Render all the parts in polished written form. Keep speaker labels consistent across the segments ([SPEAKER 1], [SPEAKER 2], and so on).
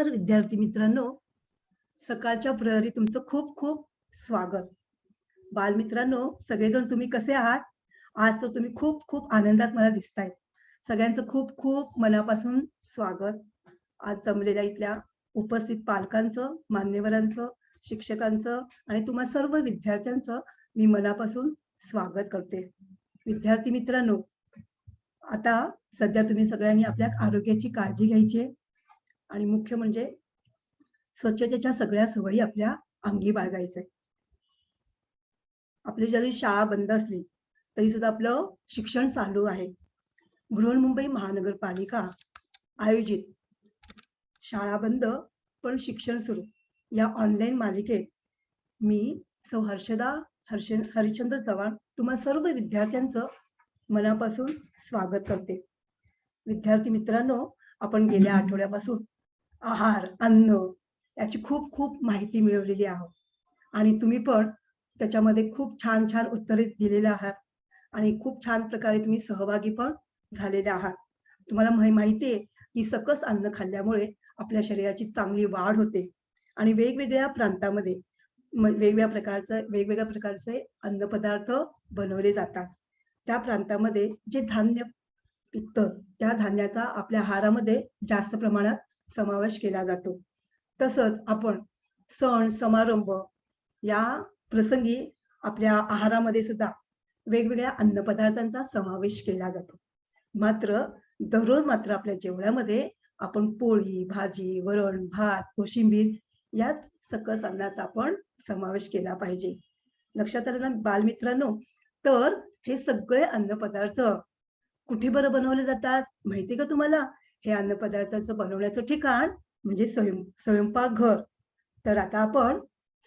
[SPEAKER 1] नमस्कार विद्यार्थी मित्रांनो, सकाळच्या प्रहरी तुमचं खूप खूप स्वागत. बालमित्रांनो, सगळेजण तुम्ही कसे आहात? आज तर तुम्ही खूप खूप आनंदात मला दिसताय. सगळ्यांचं खूप खूप मनापासून स्वागत. आज जमलेल्या इथल्या उपस्थित पालकांचं, मान्यवरांचं, शिक्षकांचं आणि तुम्हा सर्व विद्यार्थ्यांचं मी मनापासून स्वागत करते. विद्यार्थी मित्रांनो, आता सध्या तुम्ही सगळ्यांनी आपल्या आरोग्याची काळजी घ्यायची आहे आणि मुख्य म्हणजे स्वच्छतेच्या सगळ्या सवयी आपल्या अंगी बाळगायचंय. आपली जरी शाळा बंद असली तरी सुद्धा आपलं शिक्षण चालू आहे. बृहन्मुंबई महानगरपालिका आयोजित शाळा बंद पण शिक्षण सुरू या ऑनलाईन मालिकेत मी सौ हरिश्चंद्र चव्हाण तुम्हा सर्व विद्यार्थ्यांचं मनापासून स्वागत करते. विद्यार्थी मित्रांनो, आपण गेल्या आठवड्यापासून आहार, अन्न याची खूप खूप माहिती मिळवलेली आहोत आणि तुम्ही पण त्याच्यामध्ये खूप छान छान उत्तरे दिलेले आहात आणि खूप छान प्रकारे तुम्ही सहभागी पण झालेले आहात. तुम्हाला माहिती आहे की सकस अन्न खाल्ल्यामुळे आपल्या शरीराची चांगली वाढ होते आणि वेगवेगळ्या प्रांतामध्ये वेगवेगळ्या प्रकारचे अन्नपदार्थ बनवले जातात. त्या प्रांतामध्ये जे धान्य पिकतं त्या धान्याचा आपल्या आहारामध्ये जास्त प्रमाणात समावेश केला जातो. तसंच आपण सण समारंभ या प्रसंगी आपल्या आहारामध्ये सुद्धा वेगवेगळ्या अन्नपदार्थांचा समावेश केला जातो. दररोज आपल्या जेवणामध्ये आपण पोळी, भाजी, वरण, भात, कोशिंबीर याच सकस अन्नाचा आपण समावेश केला पाहिजे. लक्षात आलं ना बालमित्रांनो? तर हे सगळे अन्नपदार्थ कुठे बरं बनवले जातात माहिती का तुम्हाला? हे अन्नपदार्थाचं बनवण्याचं ठिकाण म्हणजे स्वयंपाकघर. तर आता आपण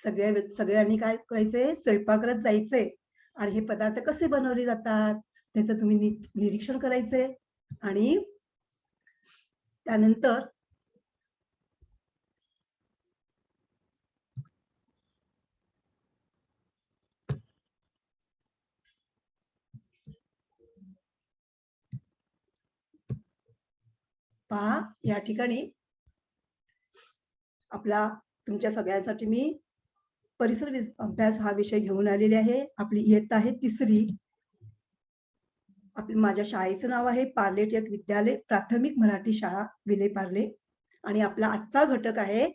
[SPEAKER 1] सगळ्यांनी काय करायचंय? स्वयंपाकघरात जायचंय आणि हे पदार्थ कसे बनवले जातात त्याचं तुम्ही निरीक्षण करायचंय आणि त्यानंतर पहा या ठिकाणी तुमच्या सगळ्यांसाठी मी परिसर अभ्यास हा विषय घेऊन आलेले आहे. आपली इयत्ता आहे 3री. माझ्या शाळेचं नाव आहे पार्ले टिळक विद्यालय प्राथमिक मराठी शाळा विले पार्ले आणि आपला आजचा घटक आहे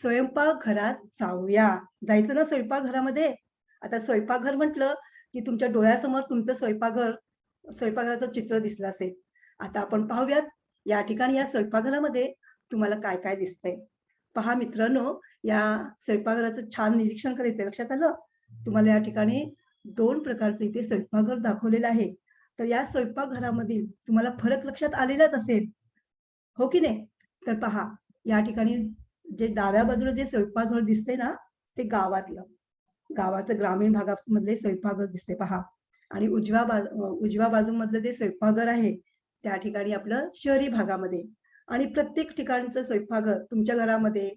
[SPEAKER 1] स्वयंपाकघरात जाऊया. जायचं ना स्वयंपाकघरामध्ये? आता स्वयंपाकघर म्हटलं की तुमच्या डोळ्यासमोर तुमचं स्वयंपाकघराचं चित्र दिसलं असेल. आता आपण पाहूयात या ठिकाणी या स्वयंपाकघरामध्ये तुम्हाला काय काय दिसतंय. पहा मित्रांनो, या स्वयंपाकघराचं छान निरीक्षण करायचं. लक्षात आलं? तुम्हाला या ठिकाणी 2 प्रकारचं इथे स्वयंपाकघर दाखवलेलं आहे. तर या स्वयंपाकघरामधील तुम्हाला फरक लक्षात आलेलाच असेल, हो की नाही? तर पहा या ठिकाणी जे डाव्या बाजूला जे स्वयंपाकघर दिसते ना ते गावाचं ग्रामीण भागामधले स्वयंपाकघर दिसते पहा आणि उजव्या बाजूमधलं जे स्वयंपाकघर आहे त्या ठिकाणी आपलं शहरी भागामध्ये आणि प्रत्येक ठिकाणचं स्वयंपाकघर तुमच्या घरामध्ये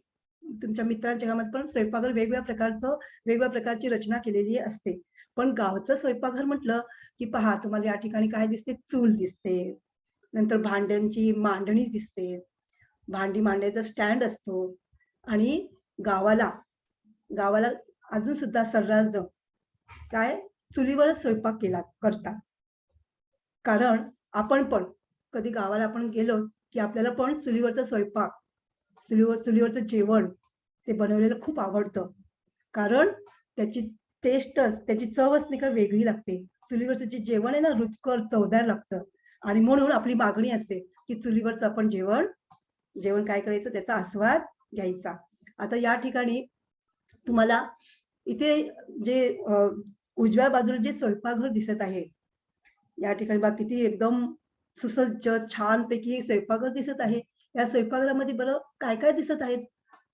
[SPEAKER 1] तुमच्या मित्रांच्या घरामध्ये पण स्वयंपाकघर वेगवेगळ्या प्रकारची रचना केलेली असते. पण गावचं स्वयंपाकघर म्हटलं की पहा तुम्हाला या ठिकाणी काय दिसते? चूल दिसते, नंतर भांड्यांची मांडणी दिसते, भांडी मांडायचा स्टँड असतो आणि गावाला अजून सुद्धा सर्रास जण काय चुलीवरच स्वयंपाक करतात. कारण आपण पण कधी गावाला आपण गेलो की आपल्याला पण चुलीवरचा स्वयंपाक चुलीवरचं जेवण ते बनवलेलं खूप आवडतं. कारण त्याची त्याची चवच नाही का वेगळी लागते. चुलीवरचं जे जेवण आहे ना रुचकर चवदार लागतं आणि म्हणून आपली मागणी असते की चुलीवरचं आपण जेवण काय करायचं त्याचा आस्वाद घ्यायचा. आता या ठिकाणी तुम्हाला इथे जे उजव्या बाजूला जे स्वयंपाकघर दिसत आहे या ठिकाणी बघा किती एकदम सुसज्ज छानपैकी स्वयंपाकघर दिसत आहे. या स्वयंपाकघरामध्ये बरं काय काय दिसत आहेत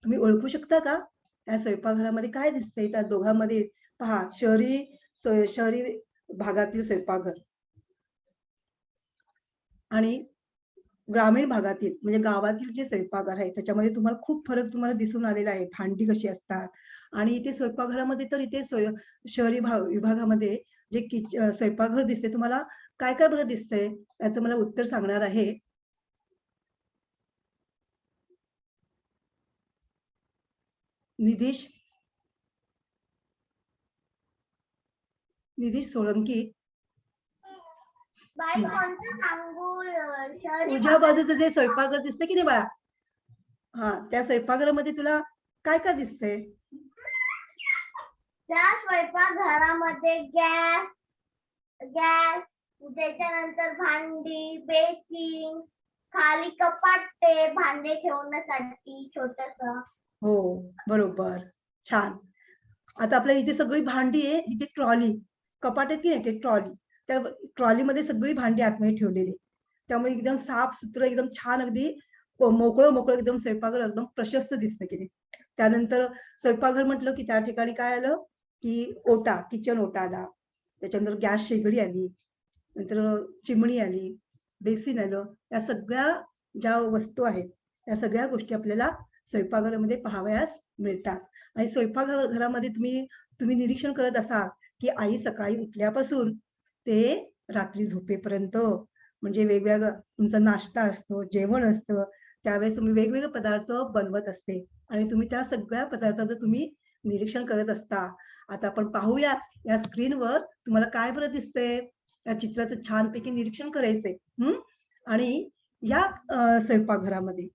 [SPEAKER 1] तुम्ही ओळखू शकता का? या स्वयंपाकघरामध्ये काय दिसतंय त्या दोघांमध्ये? पहा शहरी भागातील स्वयंपाकघर आणि ग्रामीण भागातील म्हणजे गावातील जे स्वयंपाकघर आहे त्याच्यामध्ये तुम्हाला खूप फरक दिसून आलेला आहे. भांडी कशी असतात आणि इथे स्वयंपाकघरामध्ये तर इथे शहरी विभागामध्ये जे स्वयंपाकघर दिसते तुम्हाला काय काय बरं दिसतंय याचं मला उत्तर सांगणार आहे निधीश सोळंकी. उजव्या बाजूचं जे स्वयंपाकघर दिसते की नाही बाळा, हा त्या स्वयंपाकघरामध्ये तुला काय काय दिसतंय?
[SPEAKER 2] त्या स्वयंपाकघरामध्ये गॅस त्याच्यानंतर भांडी, बेसिन, खाली कपाटे भांडे ठेवण्यासाठी छोटस.
[SPEAKER 1] हो बरोबर, छान. आता आपल्या इथे सगळी भांडी आहे, इथे ट्रॉली, कपाट आहेत की नाही ते ट्रॉली, त्या ट्रॉलीमध्ये सगळी भांडी आतमध्ये ठेवलेली, त्यामुळे एकदम साफ सुथरं एकदम छान अगदी मोकळं एकदम स्वयंपाकघर एकदम प्रशस्त दिसतं की नाही. त्यानंतर स्वयंपाकघर म्हटलं की त्या ठिकाणी काय आलं की ओटा, किचन ओटा आला, त्याच्यानंतर गॅस शेगडी आली, नंतर चिमणी आली, बेसिन आलं. या सगळ्या ज्या वस्तू आहेत त्या सगळ्या गोष्टी आपल्याला स्वयंपाकघरामध्ये पाहावयास मिळतात. आणि स्वयंपाकघरामध्ये तुम्ही निरीक्षण करत असाल की आई सकाळी उठल्यापासून ते रात्री झोपेपर्यंत म्हणजे वेगवेगळा तुमचा नाश्ता असतो, जेवण असतं, त्यावेळेस तुम्ही वेगवेगळे पदार्थ बनवत असते आणि तुम्ही त्या सगळ्या पदार्थाचं तुम्ही निरीक्षण करत असता. आता आपण पाहूया या स्क्रीनवर तुम्हाला काय बरं दिसतंय, या चित्राचं छानपैकी निरीक्षण करायचंय. आणि या स्वयंपाकघरामध्ये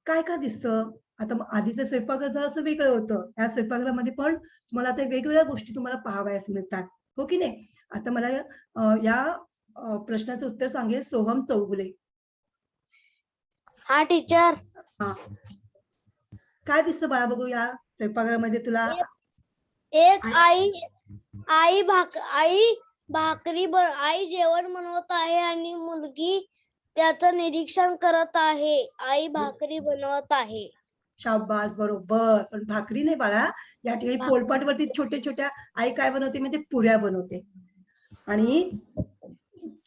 [SPEAKER 1] काय काय दिसतं? आता आधीचं स्वयंपाकघर असं वेगळं होतं. या स्वयंपाकघरामध्ये पण तुम्हाला आता वेगवेगळ्या गोष्टी तुम्हाला पाहावयास मिळतात, हो की नाही? आता मला या प्रश्नाचं उत्तर सांगेल सोहम चौगुले.
[SPEAKER 3] हा टीचर.
[SPEAKER 1] हा, काय दिसतं बाळा बघू या स्वयंपाकघरामध्ये तुला?
[SPEAKER 3] एक आई आई जेवण बनवत आहे आणि मुलगी त्याचं निरीक्षण करत आहे. आई भाकरी बनवत आहे.
[SPEAKER 1] शाबास, बरोबर. पण भाकरी नाही बाळा, या ठिकाणी पोळपाटवरती छोट्या आई काय बनवते म्हणजे पुऱ्या बनवते आणि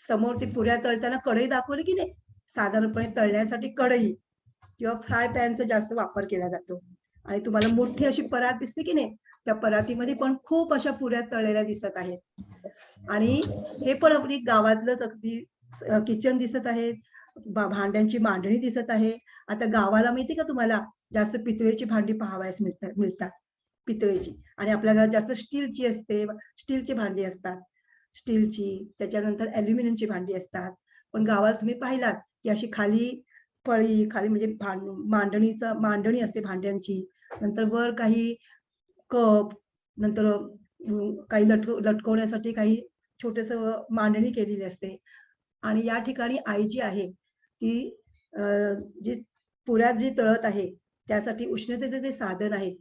[SPEAKER 1] समोर ती पुऱ्या तळताना कढई दाखवली की नाही, साधारणपणे तळण्यासाठी कढई किंवा फ्राय पॅनचा जास्त वापर केला जातो. आणि तुम्हाला मोठी अशी परात दिसते की नाही, त्या परातीमध्ये पण खूप अशा पुऱ्या तळलेल्या दिसत आहेत. आणि हे पण आपली गावातलंच अगदी किचन दिसत आहे, भांड्यांची मांडणी दिसत आहे. आता गावाला माहिती का तुम्हाला जास्त पितळेची भांडी पाहावयास मिळतात, पितळेची, आणि आपल्याला जास्त स्टीलची असते, स्टीलची भांडी असतात, स्टीलची, त्याच्यानंतर अॅल्युमिनियमची भांडी असतात. पण गावाला तुम्ही पाहिलात की अशी खाली खाली म्हणजे मांडणी असते भांड्यांची, नंतर वर काही कप, नंतर काही लटकवण्यासाठी काही छोटस मांडणी केलेली असते. आणि या ठिकाणी आई जी आहे ती जी पुऱ्या जी तळत आहे त्यासाठी उष्णतेचे जे साधन आहे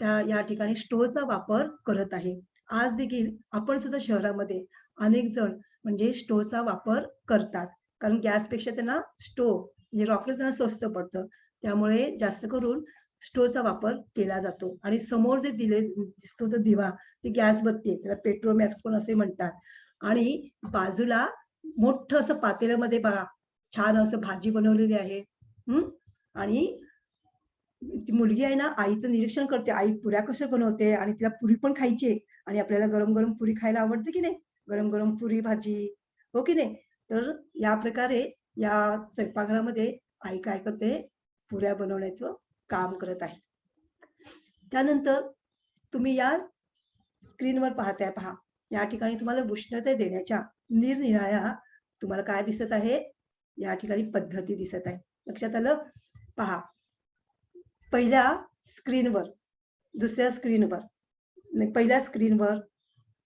[SPEAKER 1] त्या या ठिकाणी स्टोव्हचा वापर करत आहे. आज देखील आपण सुद्धा शहरामध्ये अनेक जण म्हणजे स्टोव्हचा वापर करतात, कारण गॅसपेक्षा त्यांना स्टोव्ह म्हणजे रॉकेल त्यांना स्वस्त पडतं, त्यामुळे जास्त करून स्टोव्हचा वापर केला जातो. आणि समोर जे दिसतो तो दिवा, ती गॅस बत्ती आहे, त्याला पेट्रोमॅक्स पण असे म्हणतात. आणि बाजूला मोठं असं पातेल्यामध्ये बघा छान असं भाजी बनवलेली आहे. आणि ती मुलगी आहे ना, आईचं निरीक्षण करते, आई पुऱ्या कशा बनवते आणि तिला पुरी पण खायची आहे. आणि आपल्याला गरम गरम पुरी खायला आवडते की नाही, गरम गरम पुरी भाजी, हो की नाही? तर या प्रकारे या स्वयंपाकघरामध्ये आई काय करते, पुऱ्या बनवण्याचं काम करत आहे. त्यानंतर तुम्ही या स्क्रीनवर पाहताय, पहा या ठिकाणी तुम्हाला उष्णता देण्याच्या निरनिराळ्या तुम्हाला काय दिसत आहे, या ठिकाणी पद्धती दिसत आहे. लक्षात आलं? पहा, पहिल्या स्क्रीनवर, दुसऱ्या स्क्रीनवर, पहिल्या स्क्रीनवर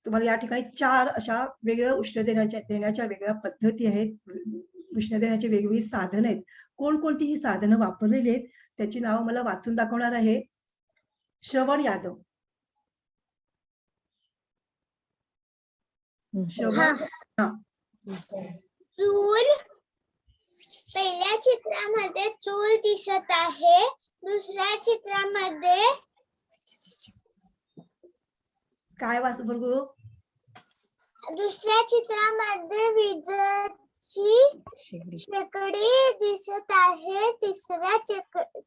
[SPEAKER 1] तुम्हाला या ठिकाणी 4 अशा वेगळ्या उष्ण देण्याच्या वेगळ्या पद्धती आहेत, उष्ण देण्याची वेगवेगळी साधनं आहेत. कोणकोणती ही साधनं वापरलेली आहेत त्याची नाव मला वाचून दाखवणार आहे श्रवण यादव. श्रवण. हा.
[SPEAKER 2] चूल, पहिल्या चित्रामध्ये चूल दिसत आहे, दुसऱ्या चित्रामध्ये
[SPEAKER 1] काय वाच बघू?
[SPEAKER 2] दुसऱ्या चित्रामध्ये विजेची शेगडी दिसत आहे, तिसऱ्या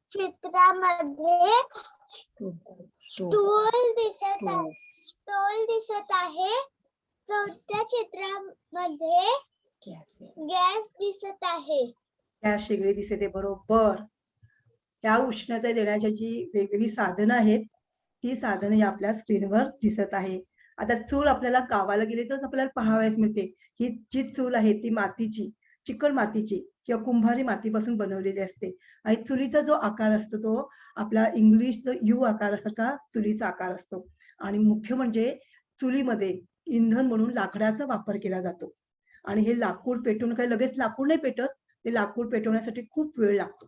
[SPEAKER 2] चित्रामध्ये स्टूल दिसत आहे, चौथ्या चित्रामध्ये गॅस दिसत आहे.
[SPEAKER 1] गॅस शेगडी दिसते, बरोबर. या उष्णता देण्याची जी वेगवेगळी साधनं आहेत, ती साधनं या आपल्या स्क्रीनवर दिसत आहे. आता चूल आपल्याला गावाला गेली तरच आपल्याला पाहावयास मिळते. ही जी चूल आहे ती मातीची, चिकण मातीची किंवा कुंभारी मातीपासून बनवलेली असते आणि चुलीचा जो आकार असतो तो आपला इंग्लिशचा यू आकारासारखा चुलीचा आकार असतो आणि मुख्य म्हणजे चुलीमध्ये इंधन म्हणून लाकडाचा वापर केला जातो आणि हे लाकूड पेटवून काही लगेच लाकूड नाही पेटत. ते लाकूड पेटवण्यासाठी खूप वेळ लागतो.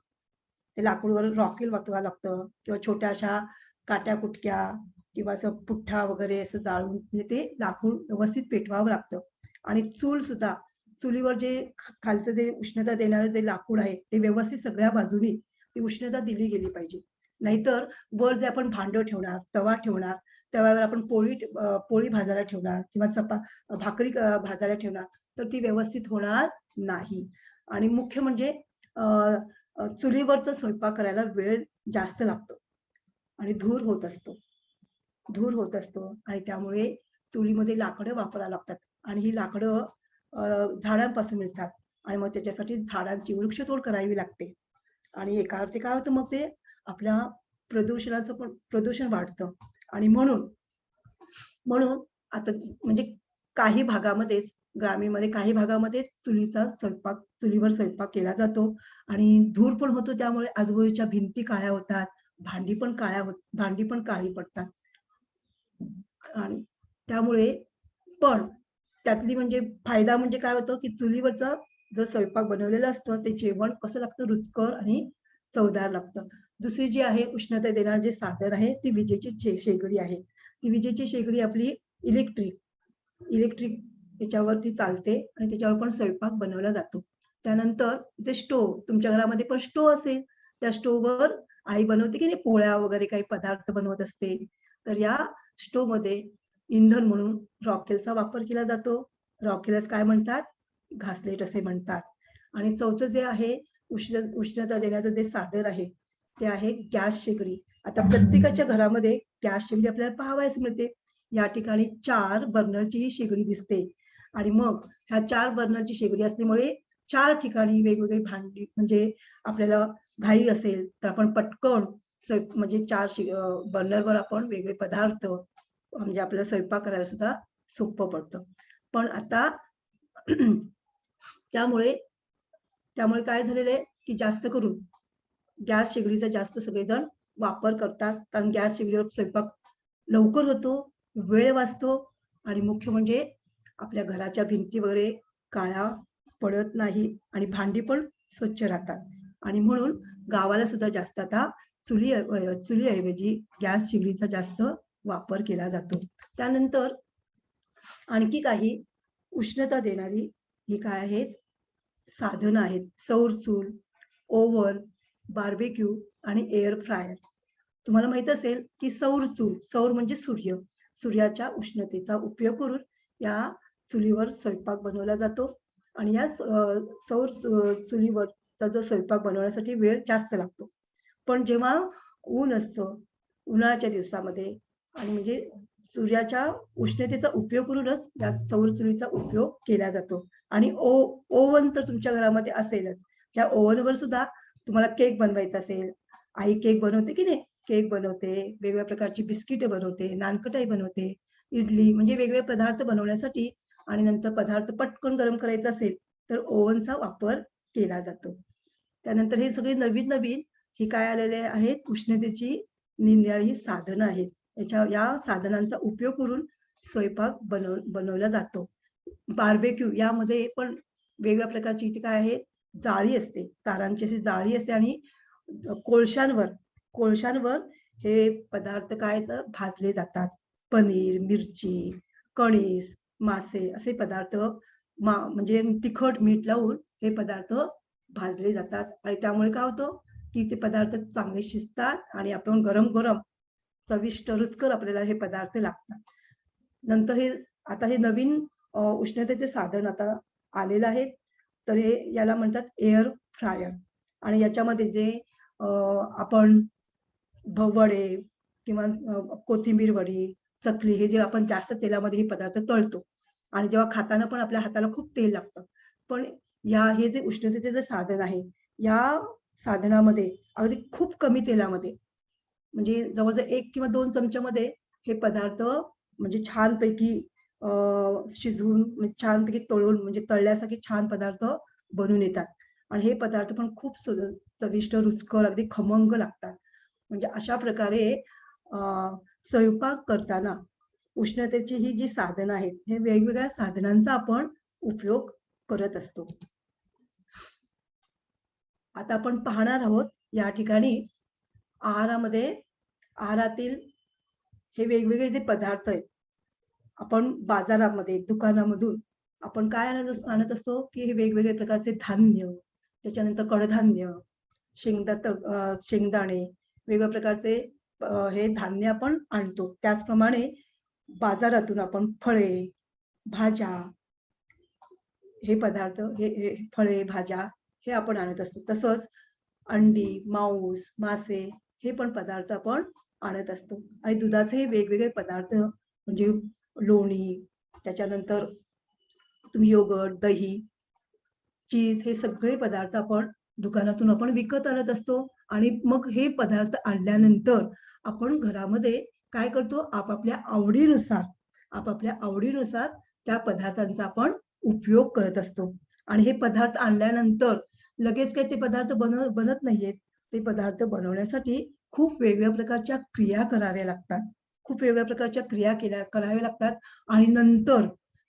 [SPEAKER 1] ते लाकूडवर रॉकेल वतवावं लागतं किंवा छोट्या अशा काट्या-कुटक्या किंवा असं पुठ्ठा वगैरे असं जाळून म्हणजे ते लाकूड व्यवस्थित पेटवावं लागतं आणि चूल सुद्धा चुलीवर जे खालचं जे उष्णता देणारं जे लाकूड आहे ते व्यवस्थित सगळ्या बाजूनी ती उष्णता दिली गेली पाहिजे. नाहीतर वर जे आपण भांडं ठेवणार, तवा ठेवणार, तव्यावर आपण पोळी भाजायला ठेवणार किंवा भाकरी भाजायला ठेवणार, तर ती व्यवस्थित होणार नाही. आणि मुख्य म्हणजे अ, चुलीवरचा स्वयंपाक करायला वेळ जास्त लागतो आणि धूर होत असतो आणि त्यामुळे चुलीमध्ये लाकडं वापरावी लागतात आणि ही लाकडं झाडांपासून मिळतात आणि मग त्याच्यासाठी झाडांची वृक्षतोड करावी लागते आणि एका अर्थी काय होतं मग ते आपल्या प्रदूषणाचं पण प्रदूषण वाढतं आणि म्हणून म्हणून आता म्हणजे काही भागामध्येच ग्रामीणमध्ये काही भागामध्ये चुलीवर स्वयंपाक केला जातो आणि धूर पण होतो त्यामुळे आजूबाजूच्या भिंती काळ्या होतात, भांडी पण काळी पडतात आणि त्यामुळे पण त्यातली म्हणजे फायदा म्हणजे काय होतं, की चुलीवरचा जो स्वयंपाक बनवलेला असतो ते जेवण कसं लागतं रुचकर आणि चवदार लागतं. दुसरी जी आहे उष्णता देणारं जे साधन आहे ती विजेची शेगडी आहे. ती विजेची शेगडी आपली इलेक्ट्रिक याच्यावरती चालते आणि त्याच्यावर पण स्वयंपाक बनवला जातो. त्यानंतर ते स्टोव्ह तुमच्या घरामध्ये पण स्टोव्ह असेल, त्या स्टोव्हवर आई बनवते की नाही पोळ्या वगैरे काही पदार्थ बनवत असते. तर या स्टोव्हमध्ये इंधन म्हणून रॉकेलचा वापर केला जातो. रॉकेलच काय म्हणतात? घासलेट असे म्हणतात. आणि चौथं जे आहे उष्णता देण्याचं जे साधन आहे, ते आहे गॅस शेगडी. आता प्रत्येकाच्या घरामध्ये गॅस शेगडी आपल्याला पाहावयास मिळते. या ठिकाणी 4 बर्नरची ही शेगडी दिसते आणि मग ह्या 4 बर्नरची शेगडी असल्यामुळे 4 ठिकाणी वेगवेगळी भांडी म्हणजे आपल्याला घाई असेल तर आपण पटकन म्हणजे 4 बर्नरवर आपण वेगळे पदार्थ म्हणजे आपल्याला स्वयंपाक करायला सुद्धा सोपं पडतं. पण आता त्यामुळे त्यामुळे काय झालेलं आहे, की जास्त करून गॅस शेगडीचा जास्त सगळेजण वापर करतात. कारण गॅस शेगडीवर स्वयंपाक लवकर होतो, वेळ वाचतो आणि मुख्य म्हणजे आपल्या घराच्या भिंती वगैरे काळ्या पडत नाही आणि भांडी पण स्वच्छ राहतात आणि म्हणून गावाला सुद्धा जास्त आता चुलीऐवजी गॅस शेगडीचा जास्त वापर केला जातो. त्यानंतर आणखी काही उष्णता देणारी ही काय आहेत साधनं आहेत. सौर चूल, ओव्हन, बार्बेक्यू आणि एअर फ्रायर. तुम्हाला माहित असेल की सौर म्हणजे सूर्याच्या उष्णतेचा उपयोग करून या चुलीवर स्वयंपाक बनवला जातो आणि या चुलीवरचा जो स्वयंपाक बनवण्यासाठी वेळ जास्त लागतो. पण जेव्हा ऊन असतं, उन्हाळ्याच्या दिवसामध्ये आणि म्हणजे सूर्याच्या उष्णतेचा उपयोग करूनच या सौर चुलीचा उपयोग केला जातो आणि ओव्हन तर तुमच्या घरामध्ये असेलच. त्या ओव्हनवर सुद्धा तुम्हाला केक बनवायचा असेल, आई केक बनवते की नाही? केक बनवते, वेगवेगळ्या प्रकारची बिस्किटं बनवते, नानकटाई बनवते, इडली म्हणजे वेगवेगळे पदार्थ बनवण्यासाठी आणि नंतर पदार्थ पटकन गरम करायचा असेल, तर ओव्हनचा वापर केला जातो. त्यानंतर हे सगळे नवीन-नवीन ही काय आलेले आहेत उष्णतेची निरनिराळी साधनं आहेत. या साधनांचा उपयोग करून स्वयंपाक बनवला जातो. बार्बेक्यू यामध्ये पण वेगवेगळ्या प्रकारची इथे काय आहे जाळी असते. तारांची अशी जाळी असते आणि कोळशांवर हे पदार्थ काय तर भाजले जातात. पनीर, मिरची, कणीस, मासे असे पदार्थ म्हणजे तिखट, मीठ लावून हे पदार्थ भाजले जातात आणि त्यामुळे काय होतं, की ते पदार्थ चांगले शिजतात आणि आपण गरम-गरम चविष्ट, रुचकर आपल्याला हे पदार्थ लागतात. नंतर आता हे नवीन उष्णतेचे साधन आता आलेलं आहे. तर याला म्हणतात एअर फ्रायर आणि याच्यामध्ये जे आपण वडे किंवा कोथिंबीर वडी, चकली हे जे आपण जास्त तेलामध्ये हे पदार्थ तळतो आणि जेव्हा खाताना पण आपल्या हाताला खूप तेल लागतं. पण हे जे उष्णतेचे जे साधन आहे, या साधनामध्ये अगदी खूप कमी तेलामध्ये म्हणजे जवळजवळ 1 किंवा 2 चमच्यामध्ये हे पदार्थ म्हणजे छानपैकी शिजवून म्हणजे छानपैकी तळून म्हणजे तळल्यासारखे छान पदार्थ बनून येतात. आणि हे पदार्थ पण खूप चविष्ट, रुचकर, अगदी खमंग लागतात. म्हणजे अशा प्रकारे अ, स्वयंपाक करताना उष्णतेची ही जी साधनं आहेत, हे वेगवेगळ्या साधनांचा आपण उपयोग करत असतो. आता आपण पाहणार आहोत या ठिकाणी आहारातील हे वेगवेगळे जे पदार्थ आहेत, आपण बाजारामध्ये, दुकानामधून आपण काय आणत असतो, की हे वेगवेगळे प्रकारचे धान्य, त्याच्यानंतर कडधान्य, शेंगदाणे, वेगवेगळ्या प्रकारचे हे धान्य आपण आणतो. त्याचप्रमाणे बाजारातून आपण फळे, भाज्या, हे पदार्थ हे फळे, भाज्या हे आपण आणत असतो. तसंच अंडी, मांस, मासे हे पण पदार्थ आपण आणत असतो. आणि दुधाचे वेगवेगळे पदार्थ म्हणजे लोणी, त्याच्यानंतर तुम्ही योगर्ट, दही, चीज हे सगळे पदार्थ आपण दुकानातून आपण विकत आणत असतो. आणि मग हे पदार्थ आणल्यानंतर आपण घरामध्ये काय करतो, आपापल्या आवडीनुसार त्या पदार्थांचा आपण उपयोग करत असतो. आणि हे पदार्थ आणल्यानंतर लगेच काही ते पदार्थ बनत नाहीयेत. ते पदार्थ बनवण्यासाठी खूप वेगवेगळ्या प्रकारच्या क्रिया कराव्या लागतात. कराव्या लागतात. आणि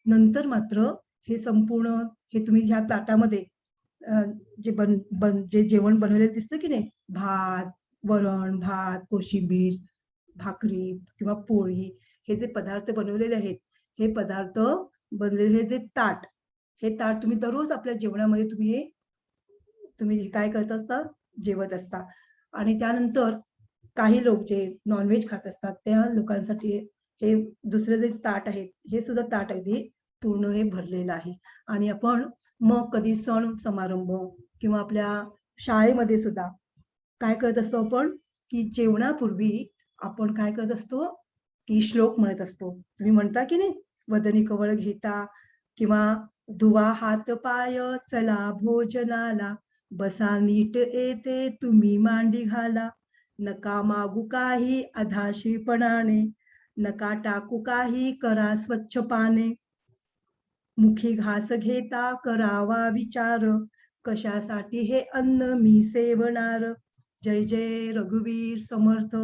[SPEAKER 1] नंतर मात्र हे संपूर्ण हे तुम्ही ह्या ताटामध्ये जे जेवण बनवलेलं दिसतं की नाही, भात, वरण, भात, कोशिंबीर, भाकरी किंवा पोळी, हे जे पदार्थ बनवलेले आहेत, हे पदार्थ बनलेले जे ताट, हे ताट तुम्ही दररोज आपल्या जेवणामध्ये तुम्ही काय करत असता, जेवत असता. आणि त्यानंतर काही लोक जे नॉनव्हेज खात असतात, त्या लोकांसाठी हे दुसरे जे ताट आहे, हे सुद्धा ताट अगदी पूर्ण हे भरलेलं आहे. आणि आपण मग कधी सण समारंभ किंवा आपल्या शाळेमध्ये सुद्धा काय करत असतो आपण, की जेवणापूर्वी आपण काय करत असतो, की श्लोक म्हणत असतो. तुम्ही म्हणता की नाही, वदनी कवळ घेता किंवा धुवा हात पाय चला भोजनाला, बसा नीट येते तुम्ही मांडी घाला, नका मागू काही अधाशीपणाने, नका टाकू काही करा स्वच्छ पाने, मुखी घास घेता करावा विचार, कशासाठी हे अन्न मी सेवणार. जय जय रघुवीर समर्थ.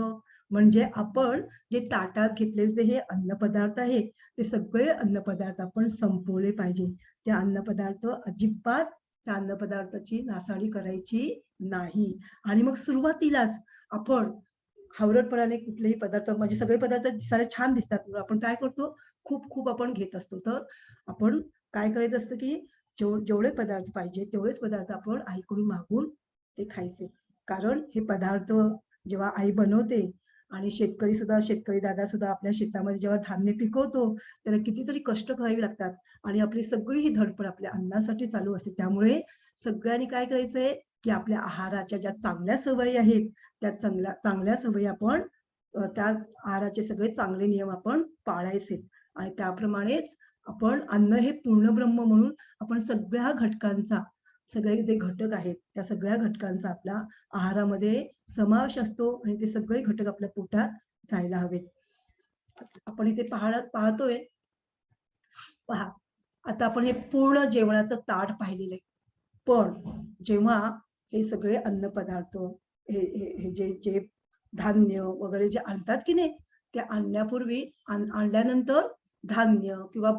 [SPEAKER 1] म्हणजे आपण जे ताटात घेतलेले जे हे अन्नपदार्थ आहेत, ते सगळे अन्नपदार्थ आपण संपवले पाहिजे. ते अन्नपदार्थ अजिबात त्या अन्नपदार्थाची नासाडी करायची नाही. आणि मग सुरुवातीलाच आपण हावरटपणाने कुठलेही पदार्थ म्हणजे सगळे पदार्थ दिसायला छान दिसतात, म्हणून आपण काय करतो, खूप आपण घेत असतो. तर आपण काय करायचं असतं, की जेवढे पदार्थ पाहिजे तेवढेच पदार्थ आपण आईकडून मागून ते खायचे. कारण हे पदार्थ जेव्हा आई बनवते आणि शेतकरी दादा सुद्धा आपल्या शेतामध्ये जेव्हा धान्य पिकवतो, त्याला कितीतरी कष्ट करावी लागतात. आणि आपली सगळी ही धडपड आपल्या अन्नासाठी चालू असते. त्यामुळे सगळ्यांनी काय करायचंय, की आपल्या आहाराच्या ज्या चांगल्या सवयी आहेत, त्या चांगल्या सवयी आपण त्या आहाराचे सगळे चांगले नियम आपण पाळायचे. आणि त्याप्रमाणेच आपण अन्न हे पूर्ण ब्रह्म म्हणून आपण सगळे जे घटक आहेत, त्या सगळ्या घटकांचा आपल्या आहारामध्ये समावेश असतो. आणि ते सगळे घटक आपल्या पोटात जायला हवेत. आपण इथे पाहतोय, पहा, आता आपण हे पूर्ण जेवणाचं ताट पाहिलेलं आहे. पण जेव्हा हे सगळे अन्नपदार्थ हे जे धान्य वगैरे जे आणतात की नाही, ते आणण्यापूर्वी आणल्यानंतर धान्य किंवा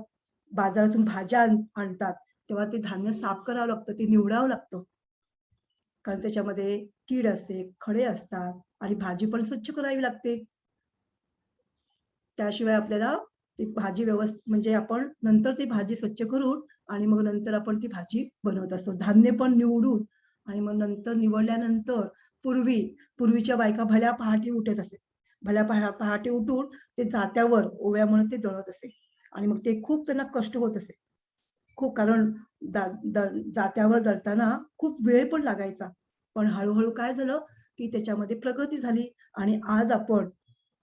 [SPEAKER 1] बाजारातून भाज्या आणतात, तेव्हा ते धान्य साफ करावं लागतं, ते निवडावं लागतं. कारण त्याच्यामध्ये कीड असते, खडे असतात आणि भाजी पण स्वच्छ करावी लागते. त्याशिवाय आपल्याला ती भाजी म्हणजे आपण नंतर ती भाजी स्वच्छ करून आणि मग नंतर आपण ती भाजी बनवत असतो. धान्य पण निवडून आणि मग नंतर निवडल्यानंतर पूर्वीच्या बायका भल्या पहाटे उठत असे. भल्या पहाटे उठून ते जात्यावर ओव्या म्हणून ते दळत असे. आणि मग ते खूप त्यांना कष्ट होत असे. खूप, कारण जात्यावर दळताना खूप वेळ पण लागायचा. पण हळूहळू काय झालं, की त्याच्यामध्ये प्रगती झाली. आणि आज आपण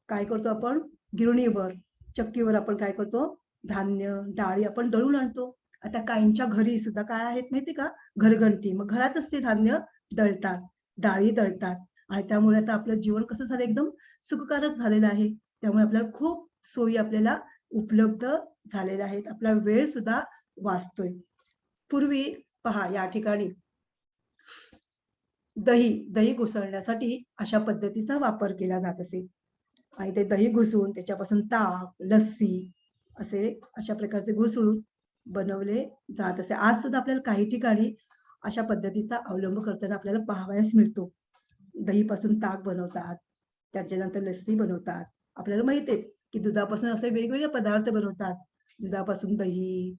[SPEAKER 1] काय करतो, आपण गिरणीवर, चक्कीवर आपण काय करतो, धान्य, डाळी आपण दळून आणतो. आता काहींच्या घरी सुद्धा काय आहेत माहिती का, घरघंटी. मग घरातच ते धान्य दळतात. डाळी दळतात आणि त्यामुळे आता आपलं जीवन कसं झालं एकदम सुखकारक झालेलं आहे. त्यामुळे आपल्याला खूप सोयी आपल्याला उपलब्ध झालेल्या आहेत. आपला वेळ सुद्धा वाचतोय. पूर्वी पहा या ठिकाणी दही घुसळण्यासाठी अशा पद्धतीचा वापर केला जात असे आणि ते दही घुसवून त्याच्यापासून ताक, लस्सी अशा प्रकारचे घुसळून बनवले जात असे. आज सुद्धा आपल्याला काही ठिकाणी अशा पद्धतीचा अवलंब करताना आपल्याला पाहावयास मिळतो. दहीपासून ताक बनवतात, त्याच्यानंतर लस्सी बनवतात. आपल्याला माहिती आहे की दुधापासून असे वेगवेगळे पदार्थ बनवतात. दुधापासून दही,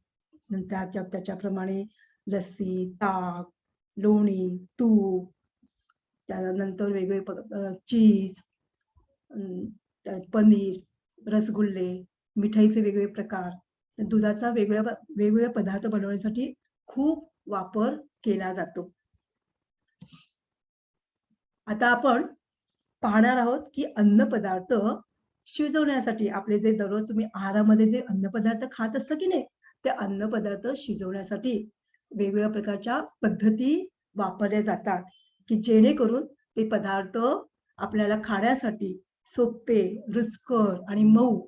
[SPEAKER 1] नंतर त्याच्याप्रमाणे लस्सी, ताक, लोणी, तूप, त्यानंतर वेगवेगळे चीज, पनीर, रसगुल्ले, मिठाईचे वेगवेगळे प्रकार, दुधाचा वेगवेगळे पदार्थ बनवण्यासाठी खूप वापर केला जातो. आता आपण पाहणार आहोत की अन्नपदार्थ शिजवण्यासाठी आपले जे दररोज तुम्ही आहारामध्ये जे अन्नपदार्थ खात असता की नाही, ते अन्नपदार्थ शिजवण्यासाठी वेगवेगळ्या प्रकारच्या पद्धती वापरल्या जातात की जेणेकरून ते पदार्थ आपल्याला खाण्यासाठी सोपे, रुचकर आणि मऊ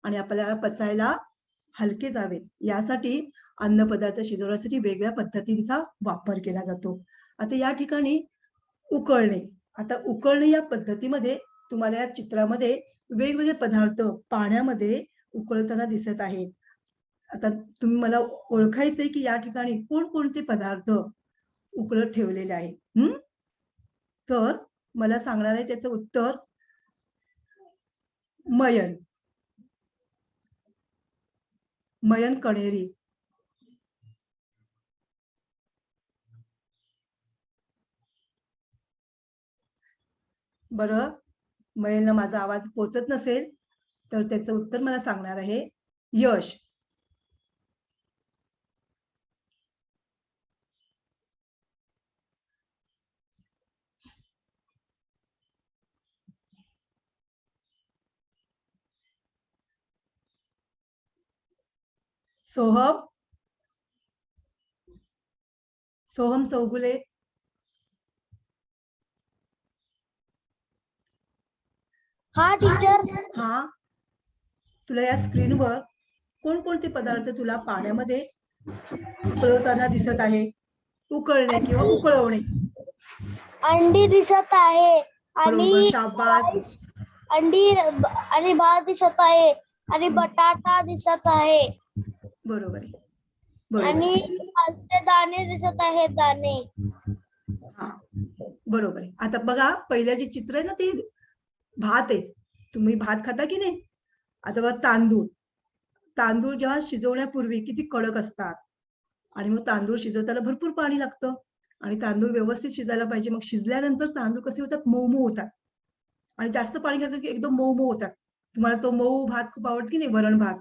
[SPEAKER 1] आणि आपल्याला पचायला हलके जावेत यासाठी अन्नपदार्थ शिजवण्यासाठी वेगवेगळ्या पद्धतींचा वापर केला जातो. आता या ठिकाणी उकळणे. आता उकळणे या पद्धतीमध्ये तुम्हाला या चित्रामध्ये वेगवेगळे पदार्थ पाण्यामध्ये उकळताना दिसत आहेत. आता तुम्ही मला ओळखायचंय की या ठिकाणी कोणकोणते पदार्थ उकळत ठेवलेले आहेत. तर मला सांगणार आहे त्याचं उत्तर मयन कण्हेरी. बरं, मयनला माझा आवाज पोचत नसेल तर त्याचं उत्तर मला सांगणार आहे यश. सोहम चौगुले.
[SPEAKER 3] हा टीचर.
[SPEAKER 1] हा, तुला या स्क्रीनवर कोणकोणते पदार्थ तुला पाण्यामध्ये उकळवताना दिसत आहे? उकळणे किंवा उकळवणे.
[SPEAKER 3] अंडी दिसत आहे
[SPEAKER 1] बरोबर,
[SPEAKER 3] आणि
[SPEAKER 1] शाबास.
[SPEAKER 3] अंडी आणि भात दिसत आहे आणि बटाटा दिसत आहे
[SPEAKER 1] बरोबर आहे. बरोबर.
[SPEAKER 3] आणि खालचे दाणे दिसत आहेत, दाणे.
[SPEAKER 1] हा, बरोबर आहे. आता बघा पहिलं जे चित्र आहे ना ते भात आहे. तुम्ही भात खाता की नाही? आता बघा तांदूळ जेव्हा शिजवण्यापूर्वी किती कडक असतात आणि मग तांदूळ शिजवताना भरपूर पाणी लागतं आणि तांदूळ व्यवस्थित शिजायला पाहिजे. मग शिजल्यानंतर तांदूळ कसे होतात? मऊ होतात आणि जास्त पाणी घातलं की एकदम मऊ होतात. तुम्हाला तो मऊ भात खूप आवडतो की नाही? वरण भात.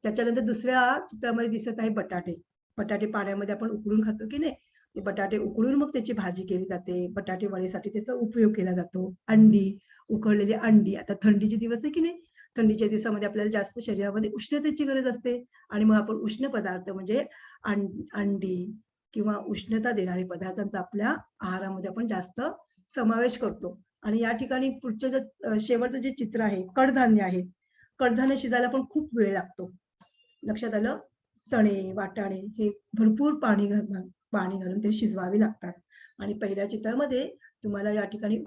[SPEAKER 1] त्याच्यानंतर दुसऱ्या चित्रामध्ये दिसत आहे बटाटे पाण्यामध्ये आपण उकळून खातो की नाही? ते बटाटे उकळून मग त्याची भाजी केली जाते. बटाटे वडीसाठी त्याचा उपयोग केला जातो. उकळलेली अंडी. आता थंडीचे दिवस आहे की नाही? थंडीच्या दिवसामध्ये आपल्याला जास्त शरीरामध्ये उष्णतेची गरज असते आणि मग आपण उष्ण पदार्थ म्हणजे अंडी किंवा उष्णता देणारे पदार्थांचा आपल्या आहारामध्ये आपण जास्त समावेश करतो. आणि या ठिकाणी पुढचं जे शेवटचं जे चित्र आहे कडधान्य आहे. कडधान्य शिजायला पण खूप वेळ लागतो. लक्षात आलं? चणे, वाटाणे हे भरपूर पाणी घालून ते शिजवावे लागतात. आणि पहिल्या चित्रामध्ये तुम्हाला या ठिकाणी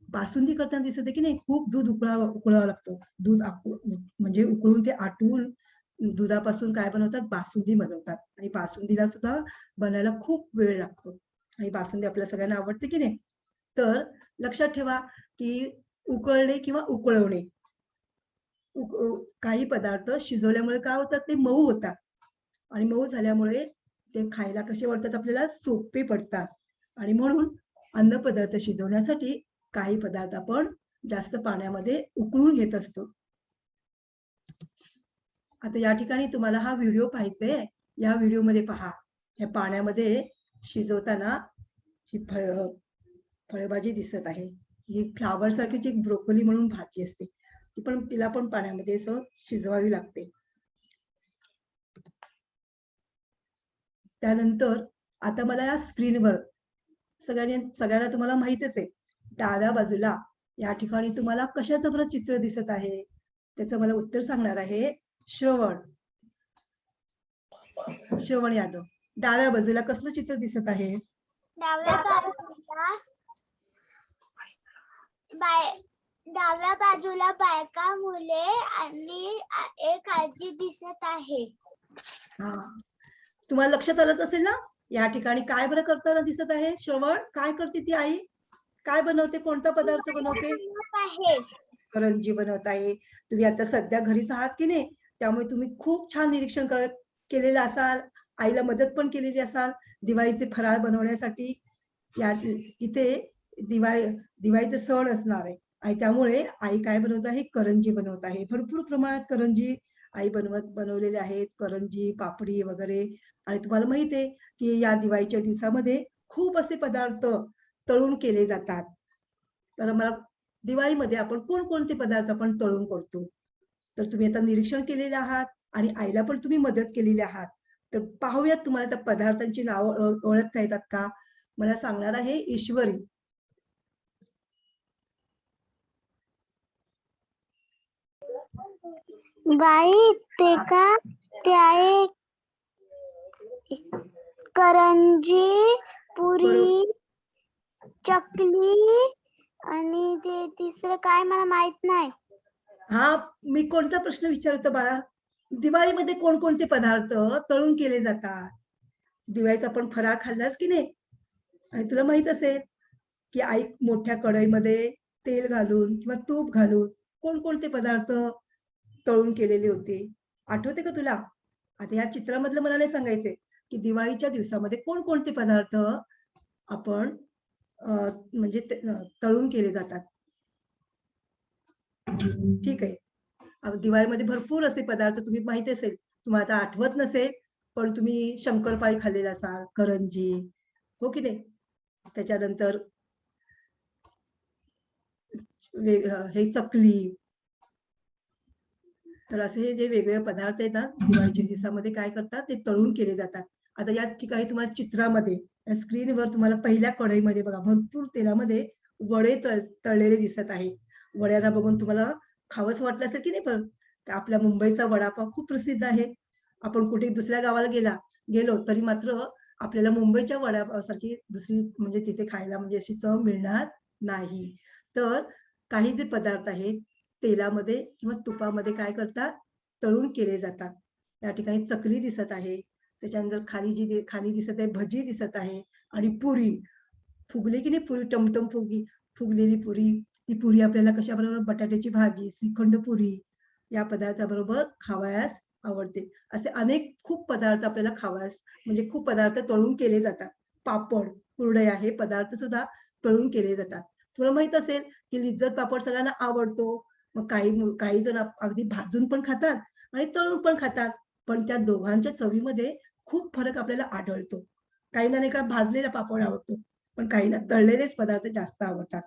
[SPEAKER 1] बासुंदी करताना दिसत आहे की नाही? खूप दूध उकळावं लागतं. दूध म्हणजे उकळून ते आटवून दुधापासून काय बनवतात? बासुंदी बनवतात आणि बासुंदीला सुद्धा बनायला खूप वेळ लागतो आणि बासुंदी आपल्या सगळ्यांना आवडते की नाही? तर लक्षात ठेवा की उकळणे किंवा उकळवणे काही पदार्थ शिजवल्यामुळे काय होतात? ते मऊ होतात आणि मऊ झाल्यामुळे ते खायला कसे वाटतात? आपल्याला सोपे पडतात आणि म्हणून अन्नपदार्थ शिजवण्यासाठी काही पदार्थ आपण जास्त पाण्यामध्ये उकळून घेत असतो. आता या ठिकाणी तुम्हाला हा व्हिडिओ पाहायचा आहे. या व्हिडिओमध्ये पहा, या पाण्यामध्ये शिजवताना ही फळभाजी दिसत आहे. ही फ्लावर सारखी जी ब्रोकोली म्हणून भाजी असते, तिला पण पाण्यामध्ये असं शिजवावी लागते. त्यानंतर आता मला या स्क्रीनवर सगळ्यांना तुम्हाला माहितच आहे. डाव्या बाजूला या ठिकाणी तुम्हाला कशाचं बरं चित्र दिसत आहे? त्याचं मला उत्तर सांगणार आहे श्रवण. श्रवण यादव. डाव्या बाजूला कसलं चित्र दिसत आहे?
[SPEAKER 2] डाव्या बाजूला बायका, मुले आणि एक आजी दिसत आहे.
[SPEAKER 1] हा, तुम्हाला लक्षात आलंच असेल ना? या ठिकाणी काय बरं करताना दिसत आहे श्रवण? काय करते ती आई? काय बनवते? कोणता पदार्थ बनवते? करंजी बनवत आहे. तुम्ही आता सध्या घरीच आहात की नाही, त्यामुळे तुम्ही खूप छान निरीक्षण केलेलं असाल, आईला मदत पण केलेली असाल दिवाळीचे फराळ बनवण्यासाठी. या इथे दिवाळीचा सण असणार आहे आणि त्यामुळे आई काय बनवत आहे? करंजी बनवत आहे. भरपूर प्रमाणात करंजी आई बनवलेले आहेत, करंजी, पापडी वगैरे. आणि तुम्हाला माहिती आहे की या दिवाळीच्या दिवसामध्ये खूप असे पदार्थ तळून केले जातात. तर मला दिवाळीमध्ये आपण कोणकोणते पदार्थ आपण तळून करतो? तर तुम्ही आता निरीक्षण केलेले आहात आणि आईला पण तुम्ही मदत केलेली आहात. तर पाहूयात तुम्हाला त्या पदार्थांची नावं ओळखता येतात का? मला सांगणार आहे ईश्वरी.
[SPEAKER 2] बाई ते आहे करंजी, पुरी, चकली आणि ते तिसरं काय मला माहित नाही.
[SPEAKER 1] हा, मी कोणता प्रश्न विचारतो बाळा? दिवाळीमध्ये कोणकोणते पदार्थ तळून केले जातात? दिवाळीचा आपण फराळ खाल्लाच की नाही? आणि तुला माहित असेल की आई मोठ्या कढईमध्ये तेल घालून किंवा तूप घालून कोणकोणते पदार्थ तळून केलेले होते? आठवते का तुला? आता या चित्रामधलं मला नाही सांगायचंय की दिवाळीच्या दिवसामध्ये कोणकोणते पदार्थ आपण म्हणजे तळून केले जातात. ठीक आहे. दिवाळीमध्ये भरपूर असे पदार्थ तुम्ही माहिती असेल, तुम्हाला आता आठवत नसेल, पण तुम्ही शंकरपाळी खाल्लेला असाल, करंजी, हो की नाही? त्याच्यानंतर हे चकली. तर असे हे जे वेगवेगळे पदार्थ आहेत ना, दिवाळीच्या दिवसामध्ये काय करतात? ते तळून केले जातात. आता या ठिकाणी तुम्हाला चित्रामध्ये स्क्रीनवर तुम्हाला पहिल्या कढईमध्ये बघा भरपूर तेलामध्ये वडे तळलेले दिसत आहे. वड्यांना बघून तुम्हाला खावंसं वाटलं असेल की नाही? पण आपल्या मुंबईचा वडापाव खूप प्रसिद्ध आहे. आपण कुठे दुसऱ्या गावाला गेलो तरी मात्र आपल्याला मुंबईच्या वडापावसारखी दुसरी म्हणजे तिथे खायला म्हणजे अशी चव मिळणार नाही. तर काही जे पदार्थ आहेत तेलामध्ये किंवा तुपामध्ये काय करतात? तळून केले जातात. या ठिकाणी चकली दिसत आहे. त्याच्यानंतर खाली दिसत आहे भजी दिसत आहे आणि पुरी. फुगली की नाही पुरी टमटम फुगलेली पुरी. ती पुरी आपल्याला कशाबरोबर? बटाट्याची भाजी, श्रीखंड पुरी या पदार्थाबरोबर खावयास आवडते. असे अनेक खूप पदार्थ आपल्याला खावयास म्हणजे खूप पदार्थ तळून केले जातात. पापड, कुरडया हे पदार्थ सुद्धा तळून केले जातात. तुला माहित असेल की लिज्जत पापड सगळ्यांना आवडतो. मग काही जण अगदी भाजून पण खातात आणि तळून पण खातात. पण त्या दोघांच्या चवीमध्ये खूप फरक आपल्याला आढळतो. काहींना नाही का भाजलेला पापड आवडतो, पण काहींना तळलेलेच पदार्थ जास्त आवडतात.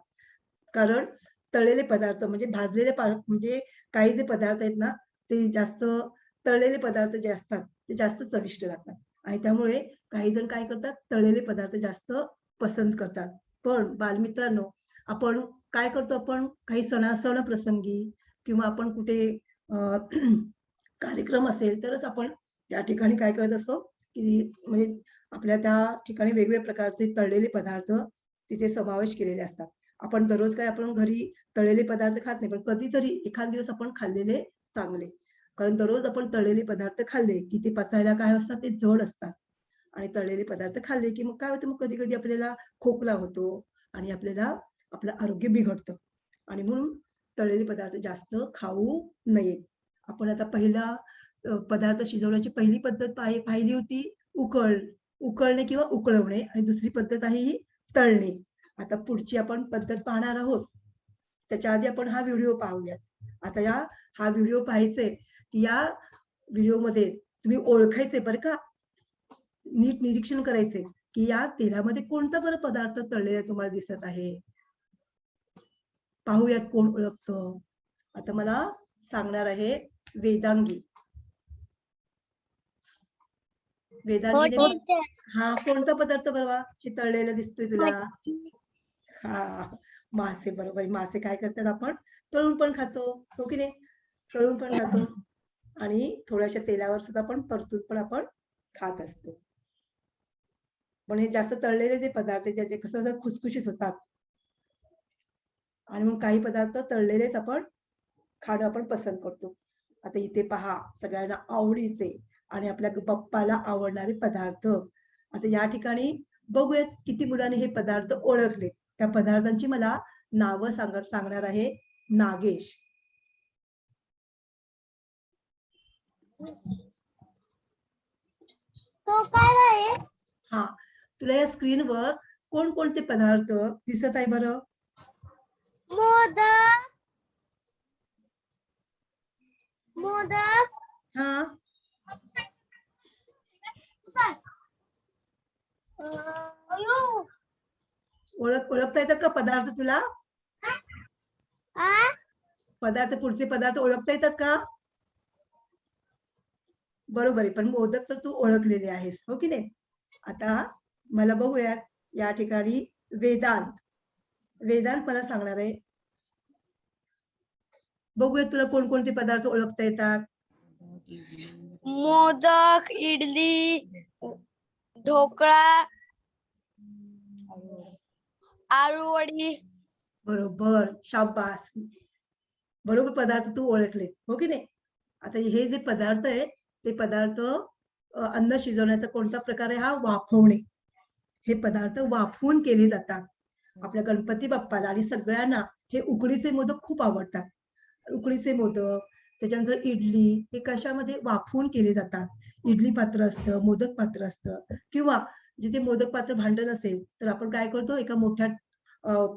[SPEAKER 1] कारण तळलेले पदार्थ म्हणजे म्हणजे काही जे पदार्थ आहेत ना, ते जास्त तळलेले पदार्थ जे असतात ते जास्त चविष्ट लागतात आणि त्यामुळे काही जण काय करतात? तळलेले पदार्थ जास्त पसंत करतात. पण बालमित्रांनो, आपण काय करतो? आपण काही सण प्रसंगी किंवा आपण कुठे कार्यक्रम असेल तरच आपण त्या ठिकाणी काय करत असतो की म्हणजे आपल्या त्या ठिकाणी वेगवेगळ्या प्रकारचे तळलेले पदार्थ तिथे समावेश केलेले असतात. आपण दररोज काय आपण घरी तळलेले पदार्थ खात नाही, पण कधीतरी एखाद दिवस आपण खाल्लेले चांगले. कारण दररोज आपण तळलेले पदार्थ खाल्ले की ते पचायला काय असतात? ते जड असतात आणि तळलेले पदार्थ खाल्ले की मग काय होतं? मग कधी-कधी आपल्याला खोकला होतो आणि आपल्याला आपलं आरोग्य बिघडतं आणि म्हणून तळलेले पदार्थ जास्त खाऊ नयेत. आपण आता पहिला पदार्थ शिजवण्याची पहिली पद्धत पाहिली होती उकळणे किंवा उकळवणे आणि दुसरी पद्धत आहे ही तळणे. आता पुढची आपण पद्धत पाहणार आहोत. त्याच्या आधी आपण हा व्हिडिओ पाहूयात. आता हा व्हिडिओ पाहायचे की या व्हिडिओमध्ये तुम्ही ओळखायचे बरं का, नीट निरीक्षण करायचे की या तेलामध्ये कोणता बरं पदार्थ तळलेला तुम्हाला दिसत आहे? पाहूयात कोण ओळखतं. आता मला सांगणार आहे वेदांगी. वेदांगीने
[SPEAKER 3] हो
[SPEAKER 1] मग हा कोणता पदार्थ बरोबर हे तळलेलं दिसतोय तुला? हा मासे, बरोबर आहे. मासे काय करतात आपण तळून पण खातो, हो की नाही? तळून पण खातो आणि थोड्याशा तेलावर सुद्धा आपण परतून पण आपण खात असतो. पण हे जास्त तळलेले जे पदार्थ आहेत, ज्याचे कसं असं खुसखुशीत होतात आणि मग काही पदार्थ तळलेलेच आपण खाणं आपण पसंत करतो. आता इथे पहा सगळ्यांना आवडीचे आणि आपल्या बाप्पाला आवडणारे पदार्थ. आता या ठिकाणी बघूयात किती मुलांनी हे पदार्थ ओळखले. त्या पदार्थांची मला नावं सांगणार आहे नागेश.
[SPEAKER 3] तो काय आहे?
[SPEAKER 1] हा, तुला या स्क्रीनवर कोणकोणते पदार्थ दिसत आहे बरं?
[SPEAKER 3] मोदक, मोदक,
[SPEAKER 1] हा, ओळखता येतात का पदार्थ तुला? पदार्थ, पुढचे पदार्थ ओळखता येतात का? बरोबर आहे, पण मोदक तर तू ओळखलेले आहेस, हो की नाही? आता मला बघूयात या ठिकाणी वेदांत. वेदांत मला सांगणार आहे. बघूयात तुला कोणकोणते पदार्थ ओळखता येतात.
[SPEAKER 3] मोदक, इडली, ढोकळा, आळू वडी.
[SPEAKER 1] बरोबर, शाबास. बरोबर पदार्थ तू ओळखले, हो की नाही? आता हे जे पदार्थ आहे ते पदार्थ अन्न शिजवण्याचा कोणता प्रकार आहे? हा वाफवणे. हे पदार्थ वाफवून केले जातात. आपल्या गणपती बाप्पाला आणि सगळ्यांना हे उकडीचे मोदक खूप आवडतात. उकडीचे मोदक, त्याच्यानंतर इडली हे कशामध्ये वाफवून केले जातात. इडली पात्र असतं, मोदक पात्र असतं किंवा जिथे मोदक पात्र भांड नसेल तर आपण काय करतो एका मोठ्या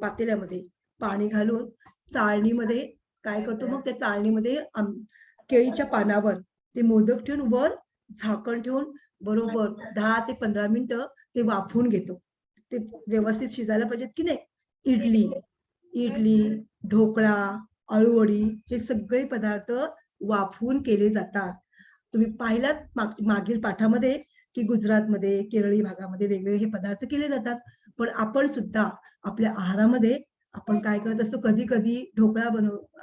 [SPEAKER 1] पातेल्यामध्ये पाणी घालून चाळणीमध्ये काय करतो मग त्या चाळणीमध्ये केळीच्या पानावर ते मोदक ठेवून वर झाकण ठेवून बरोबर 10 ते 15 मिनिटं ते वाफवून घेतो. ते व्यवस्थित शिजायला पाहिजेत की नाही? इडली, ढोकळा, आळूवडी हे सगळे पदार्थ वाफवून केले जातात. तुम्ही पाहिलात मागील पाठामध्ये की गुजरातमध्ये, केरळी भागामध्ये वेगवेगळे हे पदार्थ केले जातात. पण आपण सुद्धा आपल्या आहारामध्ये आपण काय करत असतो, कधी-कधी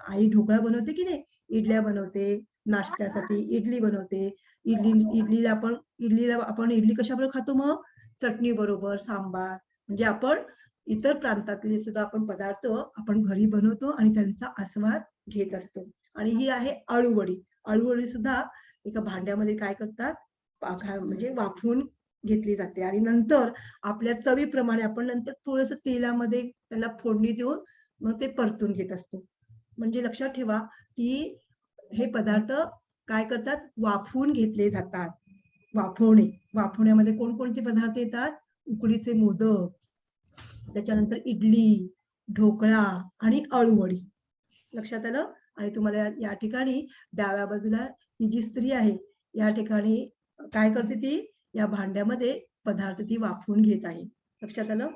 [SPEAKER 1] आई ढोकळा बनवते की नाही? इडल्या बनवते, नाश्त्यासाठी इडली बनवते. इडलीला आपण इडली कशाबरोबर खातो मग? चटणी बरोबर, सांबार. म्हणजे आपण इतर प्रांतातले सुद्धा आपण पदार्थ आपण घरी बनवतो आणि त्यांचा आस्वाद घेत असतो. आणि ही आहे आळूवडी. आळूवडी सुद्धा एका भांड्यामध्ये काय करतात? म्हणजे वाफवून घेतली जाते आणि नंतर आपल्या चवीप्रमाणे आपण नंतर थोडंसं तेलामध्ये त्याला फोडणी देऊन मग ते परतून घेत असतो. म्हणजे लक्षात ठेवा की हे पदार्थ काय करतात? वाफवून घेतले जातात. वाफवण्यामध्ये कोणकोणते पदार्थ येतात? उकडीचे मोदक, त्याच्यानंतर इडली, ढोकळा आणि आळूवडी. लक्षात आलं? आणि तुम्हाला या ठिकाणी डाव्या बाजूला ही जी स्त्री आहे या ठिकाणी काय करते ती? या भांड्यामध्ये पदार्थ ती वाफवून घेत आहे. लक्षात आलं?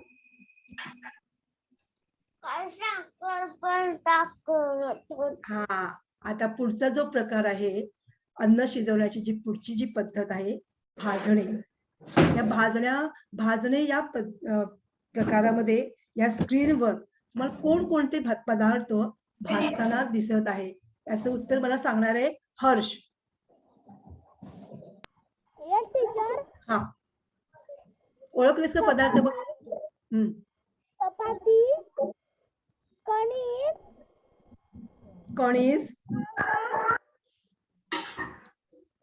[SPEAKER 1] हा, आता पुढचा जो प्रकार आहे अन्न शिजवण्याची जी पुढची जी पद्धत आहे भाजणे. या भाजणे या प्रकारामध्ये या स्क्रीनवर मला कोणकोणते पदार्थ भाजताना दिसत आहे याचं उत्तर मला सांगणार आहे हर्ष. हा, ओळखलेस का पदार्थ बघ?
[SPEAKER 2] चपाती,
[SPEAKER 1] कणीस,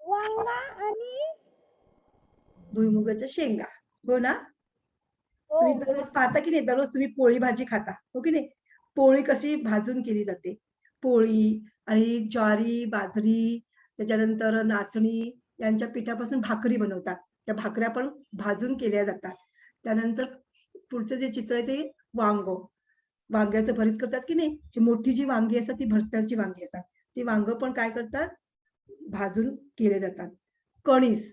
[SPEAKER 2] वांगा आणि
[SPEAKER 1] भुईमुगाच्या शेंगा, हो ना? तुम्ही दररोज पाहता की नाही? दररोज तुम्ही पोळी भाजी खाता, हो की नाही? पोळी कशी भाजून केली जाते? पोळी आणि ज्वारी, बाजरी, त्याच्यानंतर नाचणी यांच्या पिठापासून भाकरी बनवतात. त्या भाकऱ्या पण भाजून केल्या जातात. त्यानंतर पुढचं जे चित्र आहे ते वांग्याचं भरीत करतात की नाही? ही मोठी जी वांगी असतात ती भरताची वांगी असतात. ती वांग पण काय करतात? भाजून केले जातात. कणीस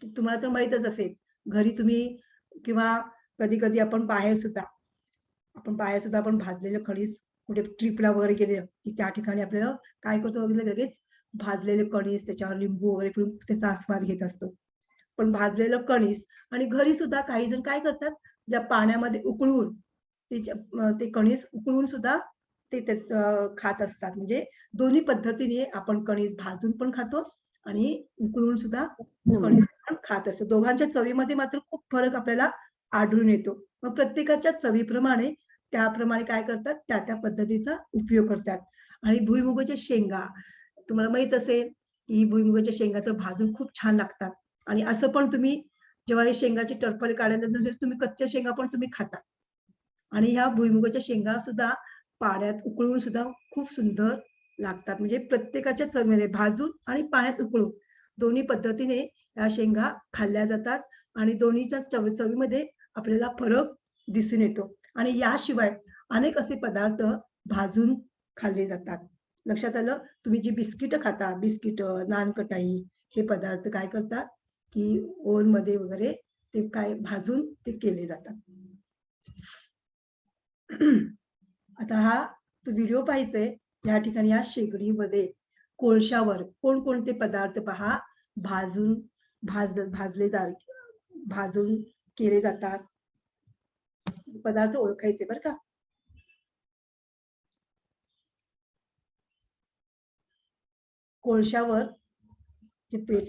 [SPEAKER 1] तुम्हाला तर माहीतच असेल. घरी तुम्ही किंवा कधी-कधी आपण बाहेर सुद्धा आपण भाजलेलं कणीस कुठे ट्रिपला वगैरे गेले की त्या ठिकाणी आपल्याला काय करतो लगेच भाजलेले कणीस त्याच्यावर लिंबू वगैरे पिळून त्याचा आस्वाद घेत असतो. पण भाजलेलं कणीस. आणि घरी सुद्धा काही जण काय करतात, ज्या पाण्यामध्ये उकळून ते कणीस उकळून सुद्धा ते खात असतात. म्हणजे दोन्ही पद्धतीने आपण कणीस भाजून पण खातो आणि उकळून सुद्धा कणीस पण खात असतो. दोघांच्या चवीमध्ये मात्र खूप फरक आपल्याला आढळून येतो. मग प्रत्येकाच्या चवीप्रमाणे त्याप्रमाणे काय करतात, त्या त्या पद्धतीचा उपयोग करतात. आणि भुईमुगाच्या शेंगा तुम्हाला माहित असेल की भुईमुगाच्या शेंगा तर भाजून खूप छान लागतात. आणि असं पण तुम्ही जेव्हा हे शेंगाची टरफले काढल्यानंतर तुम्ही कच्च्या शेंगा पण तुम्ही खाता. आणि ह्या भुईमुगाच्या शेंगा सुद्धा पाण्यात उकळून सुद्धा खूप सुंदर लागतात. म्हणजे प्रत्येकाच्या चवीमध्ये भाजून आणि पाण्यात उकळून दोन्ही पद्धतीने या शेंगा खाल्ल्या जातात आणि दोन्हीच्या चवीमध्ये आपल्याला फरक दिसून येतो. आणि याशिवाय अनेक असे पदार्थ भाजून खाल्ले जातात. लक्षात आलं? तुम्ही जी बिस्किटं खाता, बिस्किटं, नानकटाई हे पदार्थ काय करतात, की ओव्हनमध्ये वगैरे ते काय भाजून ते केले जातात. आता हा तो व्हिडिओ पाहायचाय. या ठिकाणी या शेगडीमध्ये कोळशावर कोणकोणते पदार्थ पहा भाजून केले जातात. पदार्थ ओळखायचे बरं का. कोळशावर हे पीठ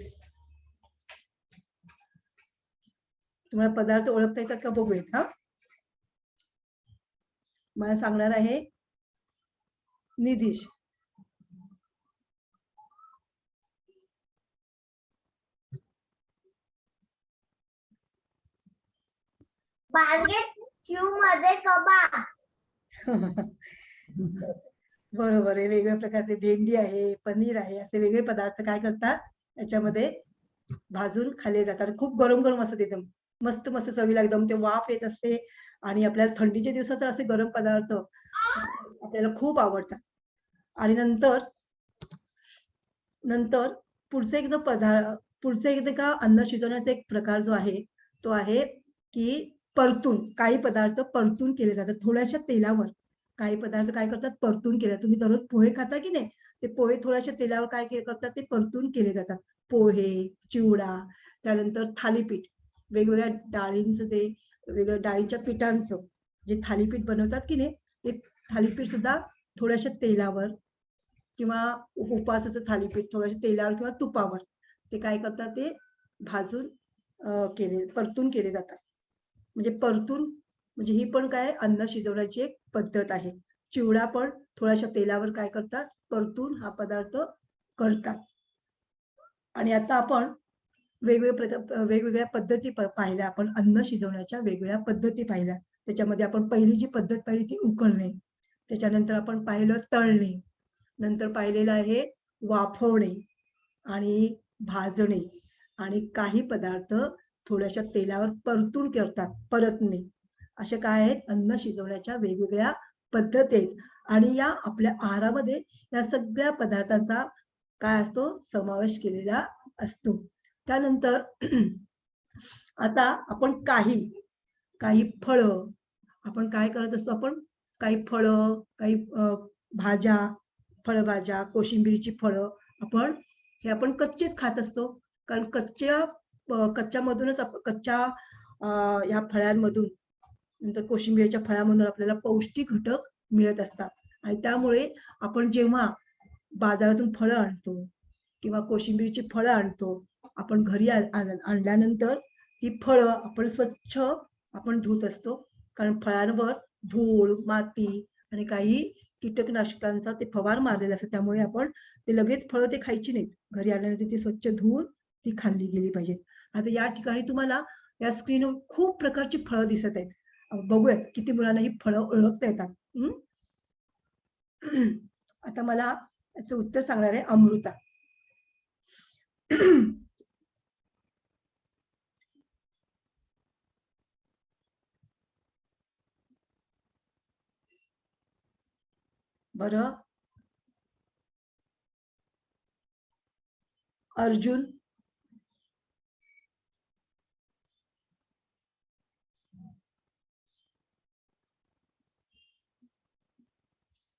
[SPEAKER 1] तुम्हाला पदार्थ ओळखता येतात का बघूयात. हा मला सांगणार आहे निधीश.
[SPEAKER 2] बास्केट क्यू मध्ये कबाब.
[SPEAKER 1] बरोबर आहे. वेगवेगळ्या प्रकारचे भेंडी आहे, पनीर आहे, असे वेगळे पदार्थ काय करतात याच्यामध्ये भाजून खाल्ले जातात. खूप गरम गरम असत एकदम मस्त मस्त चवीला एकदम ते वाफ येत असते. आणि आपल्याला थंडीच्या दिवसात तर असे गरम पदार्थ आपल्याला खूप आवडतात. आणि नंतर नंतर पुढचे एक का अन्न शिजवण्याचा एक प्रकार जो आहे तो आहे की परतून काही पदार्थ परतून केले जातात थोड्याशा तेलावर. काही पदार्थ काय करतात परतून केले. तुम्ही दररोज पोहे खाता की नाही, ते पोहे थोड्याशा तेलावर काय करतात ते परतून केले जातात. पोहे, चिवडा, त्यानंतर थालीपीठ, वेगवेगळ्या डाळींचं ते वेगवेगळ्या डाळींच्या पिठांचं जे थालीपीठ बनवतात की नाही, ते थालीपीठ सुद्धा थोड्याशा तेलावर किंवा उपवासाचं थालीपीठ थोड्याशा तेलावर किंवा तुपावर ते काय करतात ते भाजून परतून केले जातात. म्हणजे परतून म्हणजे ही पण काय अन्न शिजवण्याची एक पद्धत आहे. चिवडा पण थोड्याशा तेलावर काय करतात परतून हा पदार्थ करतात. आणि आता आपण वेगवेगळ्या पद्धती पाहिल्या. आपण अन्न शिजवण्याच्या वेगवेगळ्या पद्धती पाहिल्या. त्याच्यामध्ये आपण पहिली जी पद्धत पाहिली ती उकळणे, त्याच्यानंतर आपण पाहिलं तळणे, नंतर पाहिलेलं आहे वाफवणे आणि भाजणे, आणि काही पदार्थ थोड्याशा तेलावर परतून करतात, परतणे. अशा काय आहेत अन्न शिजवण्याच्या वेगवेगळ्या पद्धती आहेत. आणि या आपल्या आहारामध्ये या सगळ्या पदार्थांचा काय असतो समावेश केलेला असतो. त्यानंतर आता आपण काही फळं आपण काय करत असतो, आपण काही फळं, काही भाज्या, फळभाज्या, कोशिंबीरची फळं आपण कच्चेच खात असतो. कारण कच्च्यामधूनच कच्च्या ह्या फळांमधून नंतर कोशिंबीरच्या फळामधून आपल्याला पौष्टिक घटक मिळत असतात. आणि त्यामुळे आपण जेव्हा बाजारातून फळं आणतो किंवा कोशिंबीरची फळं आणतो, आपण घरी आणल्यानंतर ती फळं आपण स्वच्छ धुत असतो. कारण फळांवर धूळ, माती आणि काही कीटकनाशकांचा ते फवार मारलेला असतो. त्यामुळे आपण ते लगेच फळं ते खायची नाहीत. घरी आल्यानंतर ती स्वच्छ धुवून ती खाल्ली गेली पाहिजेत. आता या ठिकाणी तुम्हाला या स्क्रीनवर खूप प्रकारची फळं दिसत आहेत. बघूयात किती मुलांना ही फळं ओळखता येतात. आता मला याचं उत्तर सांगणार आहे अमृता. बरं, अर्जुन,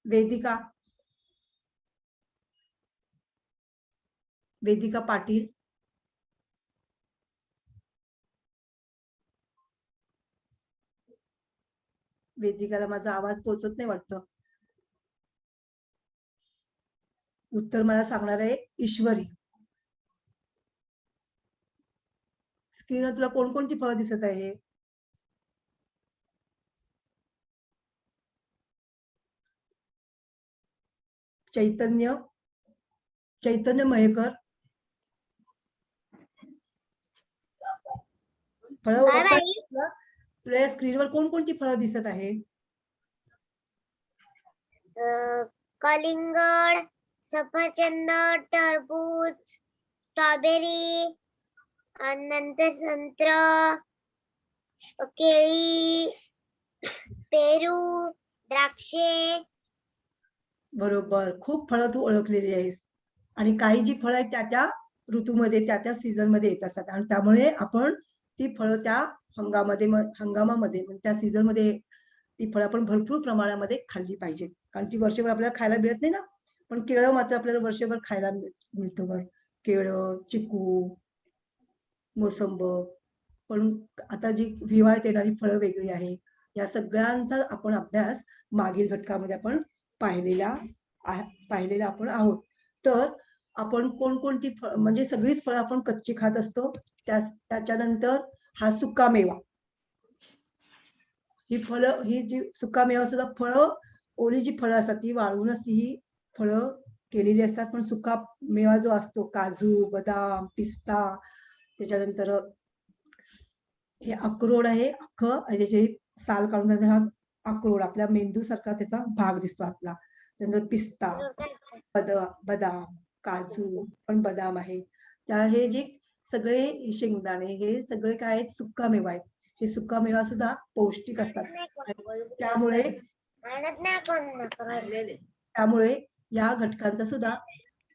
[SPEAKER 1] वेदिका पाटील, वेदिकाला माझा आवाज पोहोचत नाही वाटतं. उत्तर मला सांगणार आहे ईश्वरी. स्क्रीनवर तुला कोणकोणती फळं दिसत आहे? चैतन्य मयेकर. फळं
[SPEAKER 2] काय
[SPEAKER 1] ओळखता
[SPEAKER 2] बाई?
[SPEAKER 1] तुला? तुला स्क्रीनवर कोणकोणती फळं दिसत आहे?
[SPEAKER 2] कलिंगड, सफरचंद, टरबूज, स्ट्रॉबेरी आणि नंतर संत्र, केळी, पेरू, द्राक्षे.
[SPEAKER 1] बरोबर. खूप फळं तू ओळखलेली आहेस. आणि काही जी फळं आहेत त्या ऋतूमध्ये त्या सीझन मध्ये येत असतात आणि त्यामुळे आपण ती फळं त्या हंगामामध्ये म्हणजे त्या सीझन मध्ये ती फळं आपण भरपूर प्रमाणामध्ये खाल्ली पाहिजेत. कारण ती वर्षभर आपल्याला खायला मिळत नाही ना. पण केळं मात्र आपल्याला वर्षभर खायला मिळतं बरं. केळं, चिकू, मोसंब. पण आता जी हिवाळ्यात येणारी फळं वेगळी आहे. या सगळ्यांचा आपण अभ्यास मागील घटकामध्ये आपण पाहिलेला आपण आहोत. तर आपण कोणकोणती म्हणजे सगळीच फळं आपण कच्ची खात असतो. त्याच्यानंतर हा सुका मेवा. ही जी सुका मेवा सुद्धा फळं, ओली जी फळं असतात ती वाळवूनच ही फळं केलेली असतात. पण सुका मेवा जो असतो काजू, बदाम, पिस्ता, त्याच्यानंतर हे अक्रोड आहे अख्खं आणि त्याची साल काढून हा अक्रोड आपल्या मेंदू सारखा त्याचा भाग दिसतो आतला. त्यानंतर पिस्ता, बदाम, काजू पण बदाम आहे. हे जे सगळे शेंगदाणे हे सगळे काय आहेत सुका मेवा आहेत. हे सुका मेवा सुद्धा पौष्टिक असतात. त्यामुळे या घटकांचा सुद्धा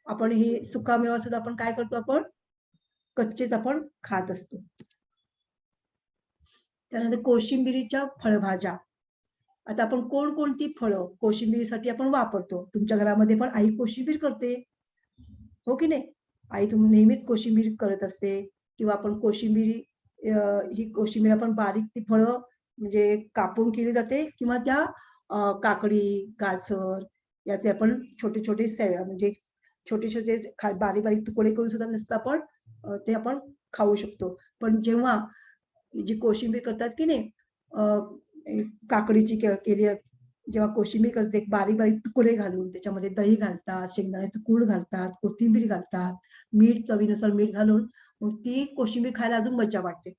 [SPEAKER 1] आपण हे सुका मेवा सुद्धा आपण काय करतो आपण कच्चेच आपण खात असतो. त्यानंतर कोशिंबिरीच्या फळभाज्या. आता आपण कोणकोणती फळं कोशिंबिरीसाठी आपण वापरतो? तुमच्या घरामध्ये पण आई कोशिंबीर करते, हो की नाही? आई नेहमीच कोशिंबीर करत असते किंवा आपण ही कोशिंबीर आपण बारीक ती फळं म्हणजे कापून केली जाते किंवा त्या काकडी, गाजर याचे आपण छोटे-छोटे म्हणजे छोटे-छोटे बारीक-बारीक तुकडे करून सुद्धा नुसतं आपण ते आपण खाऊ शकतो. पण जेव्हा जी कोशिंबीर करतात की नाही काकडीची केली जेव्हा कोशिंबीर करते बारीक-बारीक तुकडे घालून त्याच्यामध्ये दही घालतात, शेंगदाण्याचं कूट घालतात, कोथिंबीर घालतात, मीठ चवीनुसार मीठ घालून मग ती कोशिंबीर खायला अजून मजा वाटते.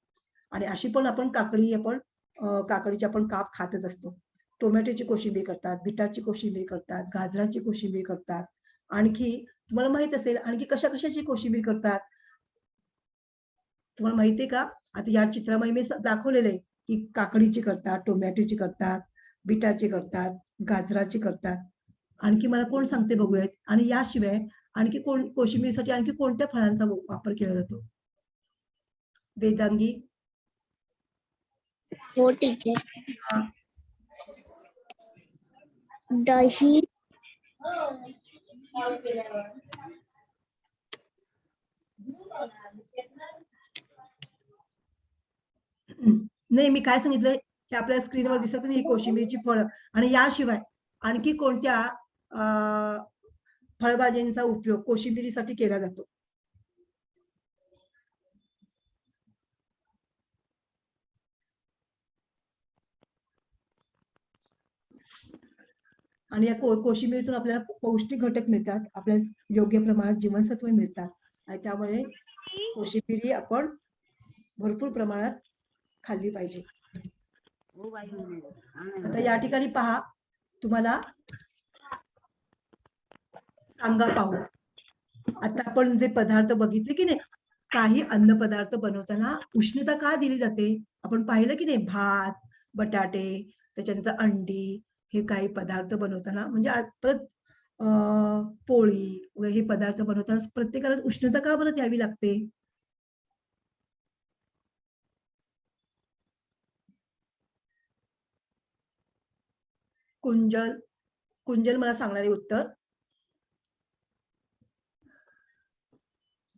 [SPEAKER 1] आणि अशी पण आपण काकडीचे आपण काप खातच असतो. टोमॅटोची कोशिंबीर करतात, बीटाची कोशिंबीर करतात, गाजराची कोशिंबीर करतात. आणखी तुम्हाला माहित असेल आणखी कशाची कोशिंबीर करतात? तुम्हाला माहितीये का? आता या चित्रामध्ये मी दाखवलेलं आहे की काकडीची करतात, टोमॅटोची करतात, बीटाची करतात, गाजराची करतात. आणखी मला कोण सांगते बघूयात? आणि याशिवाय आणखी कोशिंबीरसाठी आणखी कोणत्या फळांचा वापर केला जातो? वेदांगी?
[SPEAKER 2] हो टीचर.
[SPEAKER 1] हा.
[SPEAKER 2] दही,
[SPEAKER 1] नाही मी काय सांगितलंय की आपल्या स्क्रीनवर दिसत नाही कोशिंबीरची फळं आणि याशिवाय आणखी कोणत्या फळभाज्यांचा उपयोग कोशिंबिरीसाठी केला जातो? आणि या कोशिंबिरीतून आपल्याला पौष्टिक घटक मिळतात, आपल्याला योग्य प्रमाणात जीवनसत्व मिळतात आणि त्यामुळे कोशिंबीर ही आपण भरपूर प्रमाणात खाल्ली पाहिजे. आता या ठिकाणी पहा तुम्हाला सांगा पाहू. आता आपण जे पदार्थ बघितले की नाही काही अन्न पदार्थ बनवताना उष्णता का दिली जाते? आपण पाहिलं की नाही भात, बटाटे, त्याच्यानंतर अंडी हे काही पदार्थ बनवताना म्हणजे परत पोळी वगैरे हे पदार्थ बनवताना प्रत्येकाला उष्णता का बरं द्यावी लागते? कुंजल मला सांगणारे उत्तर.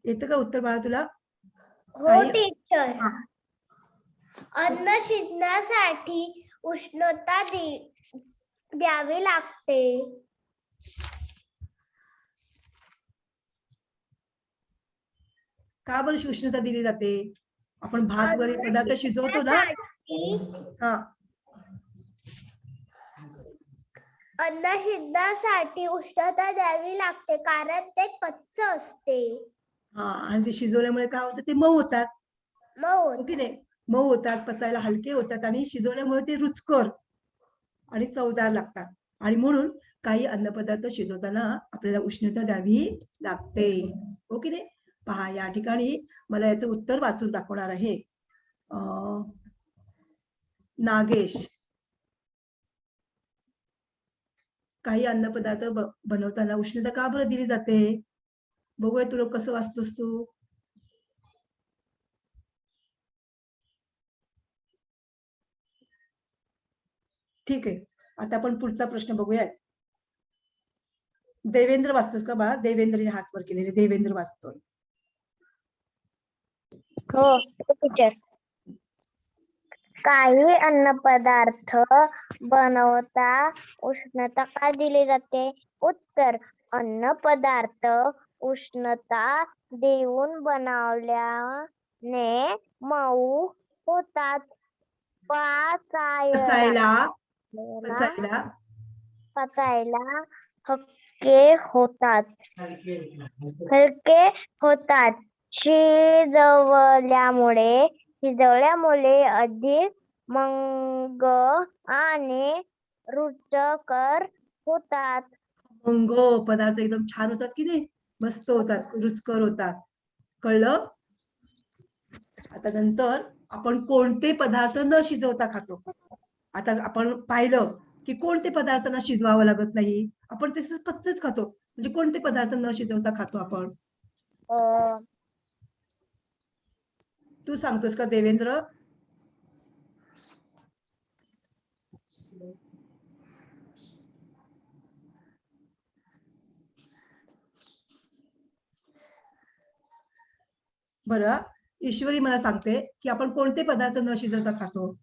[SPEAKER 1] येतं का उत्तर बाळा तुला?
[SPEAKER 3] हो टीचर. अन्न शिजण्यासाठी
[SPEAKER 2] उष्णता द्यावी लागते.
[SPEAKER 1] का बरं उष्णता दिली जाते? आपण भात वगैरे पदार्थ शिजवतो ना. हा,
[SPEAKER 2] अन्न शिजण्यासाठी उष्णता द्यावी लागते कारण ते कच्च असते.
[SPEAKER 1] हा, आणि ते शिजवल्यामुळे काय होतं, ते मऊ होतात. हो की नाही? मऊ होतात, पचायला हलके होतात आणि शिजवल्यामुळे ते रुचकर आणि चवदार लागतात. आणि म्हणून काही अन्नपदार्थ शिजवताना आपल्याला उष्णता द्यावी लागते. हो की नाही? पहा, या ठिकाणी मला याचं उत्तर वाचून दाखवणार आहे नागेश. काही अन्नपदार्थ बनवताना उष्णता का बरं दिली जाते? बघूया तुला कसं वाचतोस तू. ठीक आहे, आता आपण पुढचा प्रश्न बघूया. देवेंद्र वाचतोस का बाळा? देवेंद्रने हात वर केलेले. देवेंद्र वाचतोय.
[SPEAKER 2] हो टीचर. काही अन्नपदार्थ बनवता उष्णता का दिली जाते? उत्तर, अन्नपदार्थ उष्णता देऊन बनवल्याने मऊ होतात.
[SPEAKER 1] पचायला
[SPEAKER 2] हलके होतात. शिजवल्यामुळे अधिक मग आणि रुचकर होतात.
[SPEAKER 1] मंग पदार्थ एकदम छान होतात की नाही? मस्त होतात, रुचकर होतात. कळलं? आता नंतर आपण कोणते पदार्थ न शिजवता खातो. आता आपण पाहिलं की कोणते पदार्थ न शिजवावं लागत नाही, आपण तसंच कच्चच खातो. म्हणजे कोणते पदार्थ न शिजवता खातो आपण? तू सांगतोस का देवेंद्र? बरं, ईश्वरी मला सांगते की आपण कोणते पदार्थ न शिजवता खातो?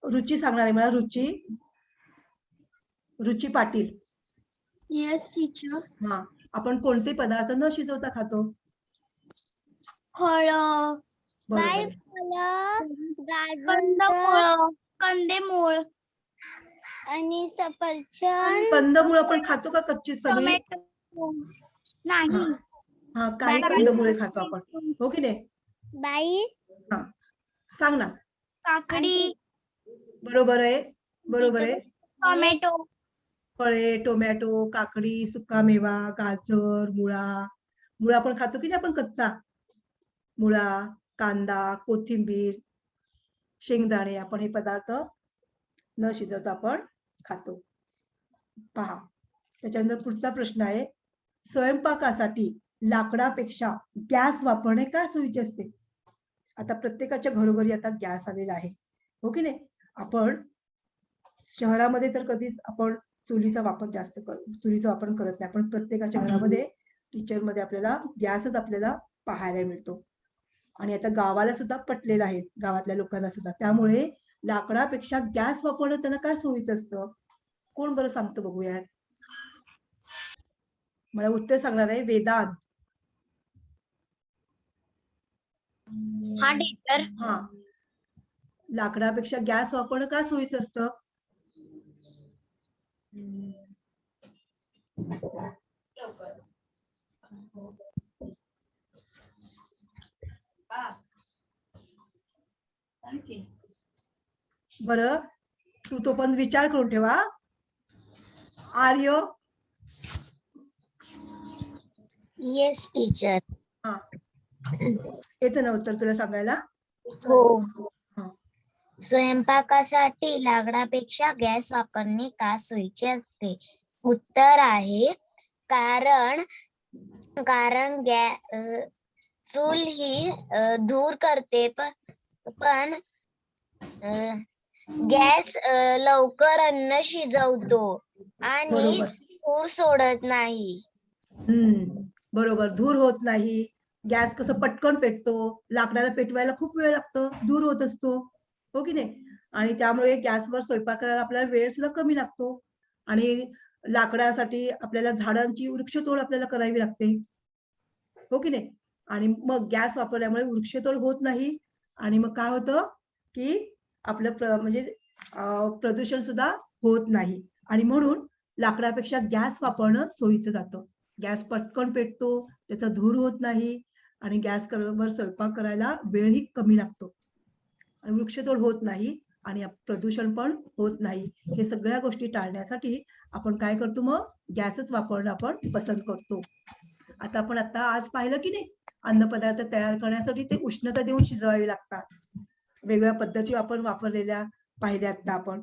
[SPEAKER 1] रुची सांगणार आहे मला. रुची पाटील.
[SPEAKER 2] Yes teacher.
[SPEAKER 1] हा, आपण कोणते पदार्थ न शिजवता खातो?
[SPEAKER 2] फळ,
[SPEAKER 1] बरोबर.
[SPEAKER 2] कंदमूळ आणि सफरचंद.
[SPEAKER 1] कंदमुळं आपण खातो का कच्ची सगळी?
[SPEAKER 2] नाही.
[SPEAKER 1] हा, काही कंदमुळे खातो आपण. हो की नाही?
[SPEAKER 2] बाई,
[SPEAKER 1] हा, सांग ना.
[SPEAKER 2] काकडी,
[SPEAKER 1] बरोबर आहे, बरोबर आहे.
[SPEAKER 2] टोमॅटो,
[SPEAKER 1] फळे, टोमॅटो, काकडी, सुकामेवा, गाजर, मुळा पण खातो की नाही आपण कच्चा? मुळा, कांदा, कोथिंबीर, शेंगदाणे, आपण हे पदार्थ न शिजवता आपण खातो. पहा, त्याच्यानंतर पुढचा प्रश्न आहे, स्वयंपाकासाठी लाकडापेक्षा गॅस वापरणे का सोयीचे असते? आता प्रत्येकाच्या घरोघरी आता गॅस आलेला आहे. हो की नाही? आपण शहरामध्ये तर कधीच आपण चुलीचा वापर करत नाही. पण प्रत्येकाच्या घरामध्ये किचनमध्ये आपल्याला गॅसच आपल्याला पाहायला मिळतो. आणि आता गावाला सुद्धा पटलेलं आहे, गावातल्या लोकांना सुद्धा. त्यामुळे लाकडापेक्षा गॅस वापरणं त्यांना काय सोयीचं असतं? कोण बरं सांगतं बघूया. मला उत्तर सांगणार आहे वेदांत.
[SPEAKER 2] हा टीचर.
[SPEAKER 1] हा, लाकडापेक्षा गॅस वापरणं का सोयीचं असतं? बरं, तू तो पण विचार करून ठेवा. आर्य.
[SPEAKER 2] Yes teacher.
[SPEAKER 1] हा, येतं ना उत्तर तुला सांगायला?
[SPEAKER 2] हो.
[SPEAKER 1] हा.
[SPEAKER 2] स्वयंपाकासाठी लाकडापेक्षा गॅस वापरणे का सोयीचे असते? उत्तर आहे कारण
[SPEAKER 4] चूल ही धूर करते पण गॅस लवकर अन्न शिजवतो आणि
[SPEAKER 1] बरोबर.
[SPEAKER 4] धूर सोडत नाही.
[SPEAKER 1] बरोबर. धूर होत नाही. गॅस कसं पटकन पेटतो. लाकडाला पेटवायला खूप वेळ लागतो. धूर होत असतो. हो की नाही? आणि त्यामुळे गॅसवर स्वयंपाक करायला आपल्याला वेळ सुद्धा कमी लागतो. आणि लाकडासाठी आपल्याला झाडांची वृक्षतोड आपल्याला करावी लागते. हो की नाही? आणि मग गॅस वापरल्यामुळे वृक्षतोड होत नाही आणि मग काय होतं, की आपलं म्हणजे प्रदूषण सुद्धा होत नाही आणि म्हणून लाकडापेक्षा गॅस वापरणं सोयीचं जातं. गॅस पटकन पेटतो, त्याचा धूर होत नाही आणि गॅसवर स्वयंपाक करायला वेळही कमी लागतो. आणि वृक्षतोड होत नाही आणि प्रदूषण पण होत नाही. हे सगळ्या गोष्टी टाळण्यासाठी आपण काय करतो मग? गॅसच वापरणं आपण पसंत करतो. आता आज पाहिलं की नाही? अन्नपदार्थ तयार करण्यासाठी ते उष्णता देऊन शिजवावे लागतात. वेगवेगळ्या पद्धती आपण वापरलेल्या पाहिल्यात आपण.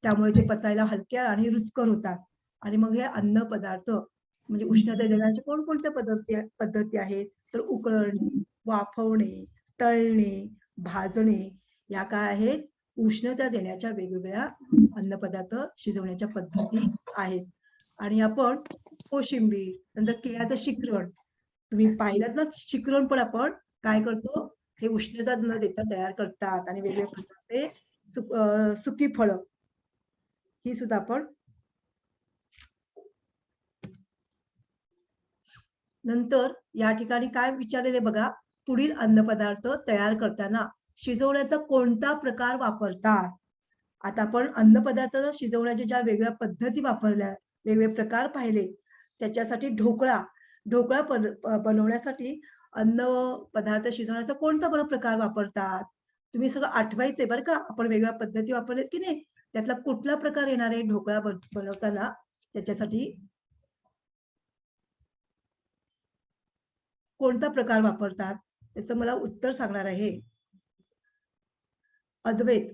[SPEAKER 1] त्यामुळे ते पचायला हलक्या आणि रुचकर होतात. आणि मग हे अन्नपदार्थ म्हणजे उष्णता देण्याच्या कोणकोणत्या पद्धती आहेत? तर उकळणे, वाफवणे, तळणे, भाजणे या काय आहेत? उष्णता देण्याच्या वेगवेगळ्या अन्नपदार्थ शिजवण्याच्या पद्धती आहेत. आणि आपण कोशिंबीर, नंतर केळ्याचं शिकरण तुम्ही पाहिलात ना, शिकरण पण आपण काय करतो? हे उष्णता न देता तयार करतात आणि वेगवेगळ्या प्रकारचे सुकी फळं ही सुद्धा आपण नंतर या ठिकाणी काय विचारलेले बघा, पुढील अन्नपदार्थ तयार करताना शिजवण्याचा कोणता प्रकार वापरतात? आता आपण अन्नपदार्थ शिजवण्याच्या ज्या वेगळ्या पद्धती वापरल्या, वेगवेगळे प्रकार पाहिले, त्याच्यासाठी ढोकळा बनवण्यासाठी अन्न पदार्थ शिजवण्याचा कोणता बरं प्रकार वापरतात? तुम्ही सगळं आठवायचंय बरं का. आपण वेगवेगळ्या पद्धती वापरल्यात की नाही, त्यातला कुठला प्रकार येणार आहे ढोकळा बनवताना त्याच्यासाठी कोणता प्रकार वापरतात? त्याचं मला उत्तर सांगणार आहे अद्वैत.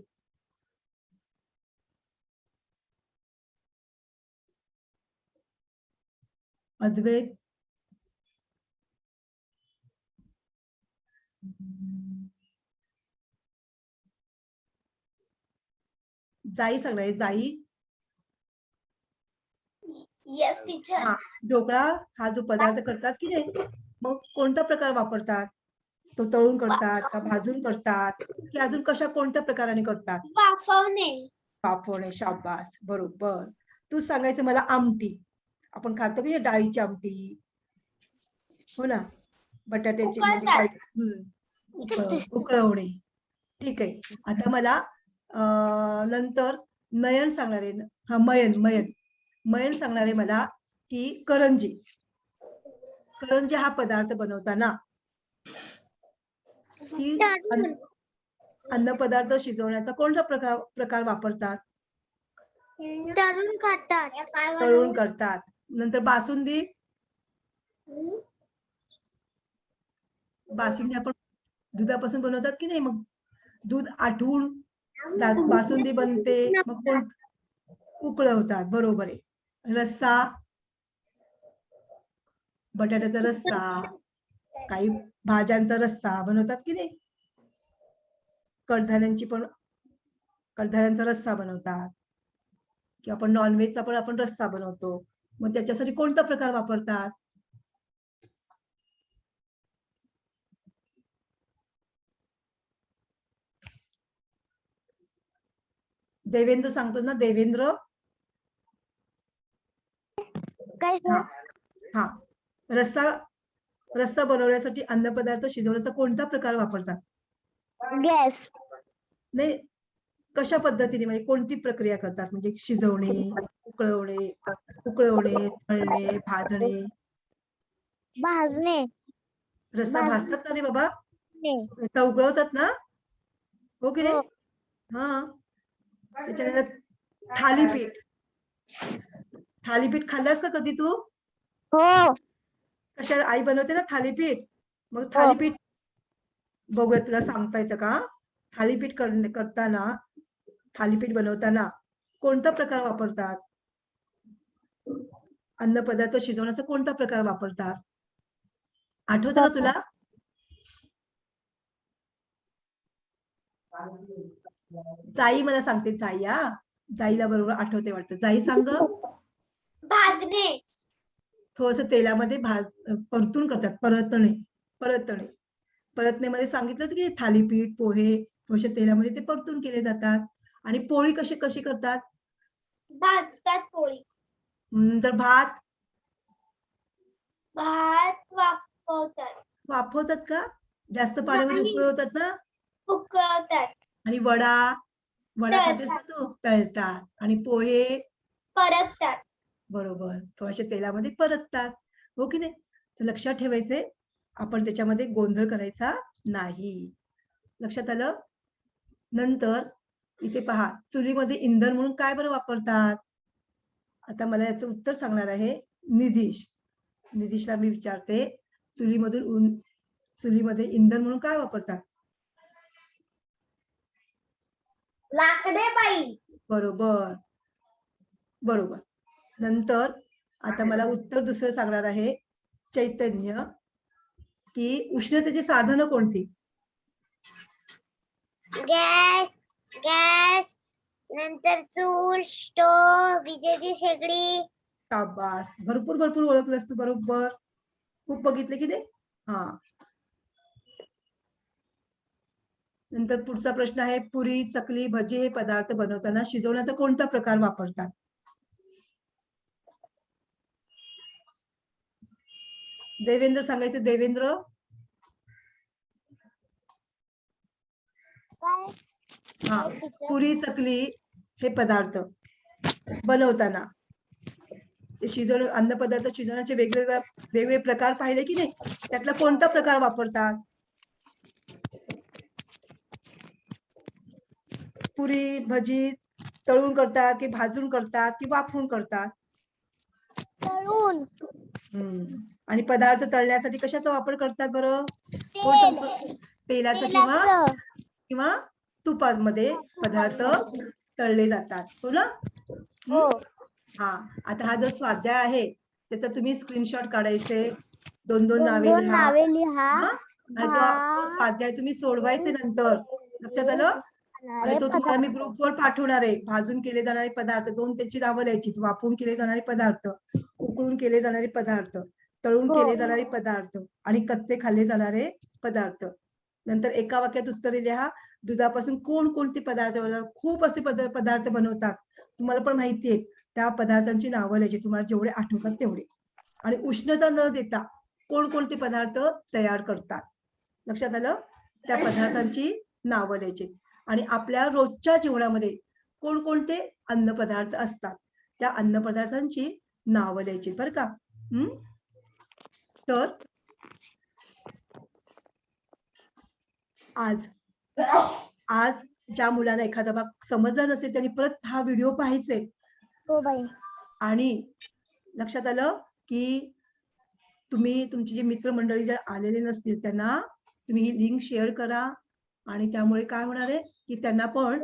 [SPEAKER 1] अद्वैत. जाई सांगणार आहे, जाई.
[SPEAKER 4] Yes teacher.
[SPEAKER 1] हा, ढोकळा हा जो पदार्थ करतात की नाही, मग कोणता प्रकार वापरतात? तो तळून करतात का भाजून करतात की अजून कोणत्या प्रकाराने करतात? वाफवणे. शाबास, बरोबर. तू सांगायचं मला आमटी. आपण खातो की नाही डाळीची आमटी, हो ना, बटाट्याची म्हणजे काय उकळवणे. ठीक आहे. आता मला नंतर नयन सांगणार आहे. हा, मयन सांगणार आहे मला की करंजी हा पदार्थ बनवताना की अन्न पदार्थ शिजवण्याचा कोणता प्रकार वापरतात? तळून करतात. नंतर बासुंदी आपण दुधापासून बनवतात की नाही, मग दूध आटवून बासुंदी बनते, मग कोण उकळवतात. बरोबर आहे. रस्सा, बटाट्याचा रस्सा, काही भाज्यांचा रस्सा बनवतात की नाही, कडधान्यांचा रस्सा बनवतात किंवा आपण नॉनव्हेजचा पण आपण रस्सा बनवतो. मग त्याच्यासाठी कोणता प्रकार वापरतात? देवेंद्र सांगतो ना, देवेंद्र.
[SPEAKER 2] काय
[SPEAKER 1] हा हा, रस्सा बनवण्यासाठी अन्नपदार्थ शिजवण्याचा कोणता प्रकार वापरतात?
[SPEAKER 2] गॅस.
[SPEAKER 1] नाही, कशा पद्धतीने म्हणजे कोणती प्रक्रिया करतात? म्हणजे शिजवणे, उकळवणे, तळणे, भाजणे.
[SPEAKER 2] भाजणे.
[SPEAKER 1] रस्सा भाजतात का रे बाबा? रस्सा उकळवतात ना, हो की नाही? हा. त्याच्यानंतर थालीपीठ खाल्लास का कधी तू?
[SPEAKER 2] हो.
[SPEAKER 1] कशा आई बनवते ना थालीपीठ, मग थालीपीठ बघूया, तुला सांगता येतं का? थालीपीठ बनवताना कोणता प्रकार वापरतात? अन्न पदार्थ शिजवण्याचा कोणता प्रकार वापरतात? आठवतं का तुला? जाई मला सांगते, जाई. हा, जाईला बरोबर आठवते वाटतं. जाई सांग.
[SPEAKER 4] भाजणे.
[SPEAKER 1] थोडस तेलामध्ये परतून करतात. परतणे. परतण्यामध्ये सांगितलं होतं की थालीपीठ, पोहे थोडेसे तेलामध्ये ते परतून केले जातात. आणि पोळी कशी करतात?
[SPEAKER 4] भाजतात पोळी.
[SPEAKER 1] तर भात
[SPEAKER 4] वाफवतात.
[SPEAKER 1] वाफवतात का? जास्त पाण्यामध्ये
[SPEAKER 4] नाही.
[SPEAKER 1] उकळवतात ना?
[SPEAKER 4] उकळतात.
[SPEAKER 1] आणि वडा खातेस ना
[SPEAKER 4] तळतात.
[SPEAKER 1] तू? तळतात. आणि पोहे
[SPEAKER 4] परततात.
[SPEAKER 1] बरोबर, थोड्याशा तेलामध्ये परततात. हो की नाही? तर लक्षात ठेवायचंय, आपण त्याच्यामध्ये गोंधळ करायचा नाही. लक्षात आलं? नंतर इथे पहा, चुलीमध्ये इंधन म्हणून काय बरं वापरतात? आता मला याचं उत्तर सांगणार आहे निधीश. निधीशला मी विचारते, चुलीमध्ये इंधन म्हणून काय वापरतात?
[SPEAKER 4] लाकडे बाई.
[SPEAKER 1] बरोबर. नंतर आता मला उत्तर दुसरं सांगणार आहे चैतन्य, की उष्णतेची साधनं कोणती?
[SPEAKER 2] गॅस, नंतर चूल, स्टोव, विजेची शेगडी.
[SPEAKER 1] शाबास, भरपूर ओळखलंस तू. बरोबर, खूप बघितले की नाही. हा, नंतर पुढचा प्रश्न आहे, पुरी, चकली, भजी हे पदार्थ बनवताना शिजवण्याचा कोणता प्रकार वापरतात? देवेंद्र सांगायचं. देवेंद्र. हा, पुरी, चकली हे पदार्थ बनवताना अन्न पदार्थ शिजवण्याचे वेगवेगळे प्रकार पाहिले की नाही, त्यातला कोणता प्रकार वापरतात? पुरी भजी तळून करतात की भाजून करतात की वाफवून करतात?
[SPEAKER 2] तळून.
[SPEAKER 1] आणि पदार्थ तळण्यासाठी कशाचा वापर करतात बरं? तेलाचा किंवा तुपामध्ये पदार्थ तळले जातात. हो ना? हा, आता हा जो स्वाध्याय आहे त्याचा तुम्ही स्क्रीनशॉट काढायचे, 2-2 नावे लिहा. आणि तो स्वाध्याय तुम्ही सोडवायचे नंतर. लक्षात आलं? आणि तो तुम्हाला मी ग्रुपवर पाठवणार आहे. भाजून केले जाणारे पदार्थ 2 त्याची नावं लिहायची. वाफवून केले जाणारे पदार्थ, उकळून केले जाणारे पदार्थ, तळून केले जाणारे पदार्थ आणि कच्चे खाल्ले जाणारे पदार्थ. नंतर एका वाक्यात उत्तरे लिहा. दुधापासून कोणकोणते पदार्थ बनवतात? खूप असे पदार्थ बनवतात, तुम्हाला पण माहिती आहे. त्या पदार्थांची नावं लिहायची, तुम्हाला जेवढे आठवतात तेवढे. आणि उष्णता न देता कोणकोणते पदार्थ तयार करतात? लक्षात आलं? त्या पदार्थांची नावं लिहायची. आणि आपल्या रोजच्या जीवनामध्ये कोणकोणते अन्न पदार्थ असतात, त्या अन्न पदार्थांची नावं लिहायची बरं का. तर आज ज्या मुलांना एखादा भाग समजला नसेल त्यांनी परत हा व्हिडिओ पाहायचे.
[SPEAKER 2] हो बाई.
[SPEAKER 1] आणि लक्षात आलं की तुम्ही तुमची जी मित्रमंडळी जर आलेले नसतील त्यांना तुम्ही ही लिंक शेअर करा. आणि त्यामुळे काय होणार आहे की त्यांना पण,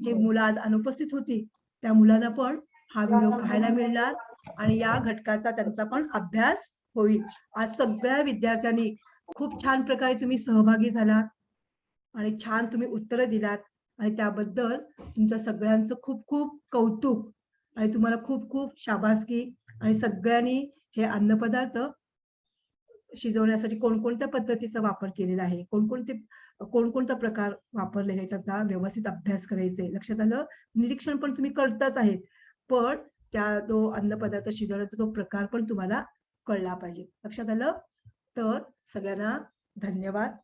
[SPEAKER 1] जे मुलं आज अनुपस्थित होती त्या मुलांना पण हा व्हिडिओ पाहायला मिळणार आणि या घटकाचा त्यांचा पण अभ्यास होईल. आज सगळ्या विद्यार्थ्यांनी खूप छान प्रकारे तुम्ही सहभागी झालात आणि छान तुम्ही उत्तरं दिलात आणि त्याबद्दल तुमचं सगळ्यांचं खूप खूप कौतुक आणि तुम्हाला खूप खूप शाबासकी. आणि सगळ्यांनी हे अन्नपदार्थ शिजवण्यासाठी कोणकोणत्या पद्धतीचा वापर केलेला आहे, कोणकोणता प्रकार वापरलेले आहे त्याचा व्यवस्थित अभ्यास करायचे. लक्षात आलं? निरीक्षण पण तुम्ही करताच आहेत, पण त्या जो अन्नपदार्थ शिजवण्याचा तो प्रकार पण तुम्हाला कळला पाहिजे. लक्षात आलं? तर सगळ्यांना धन्यवाद.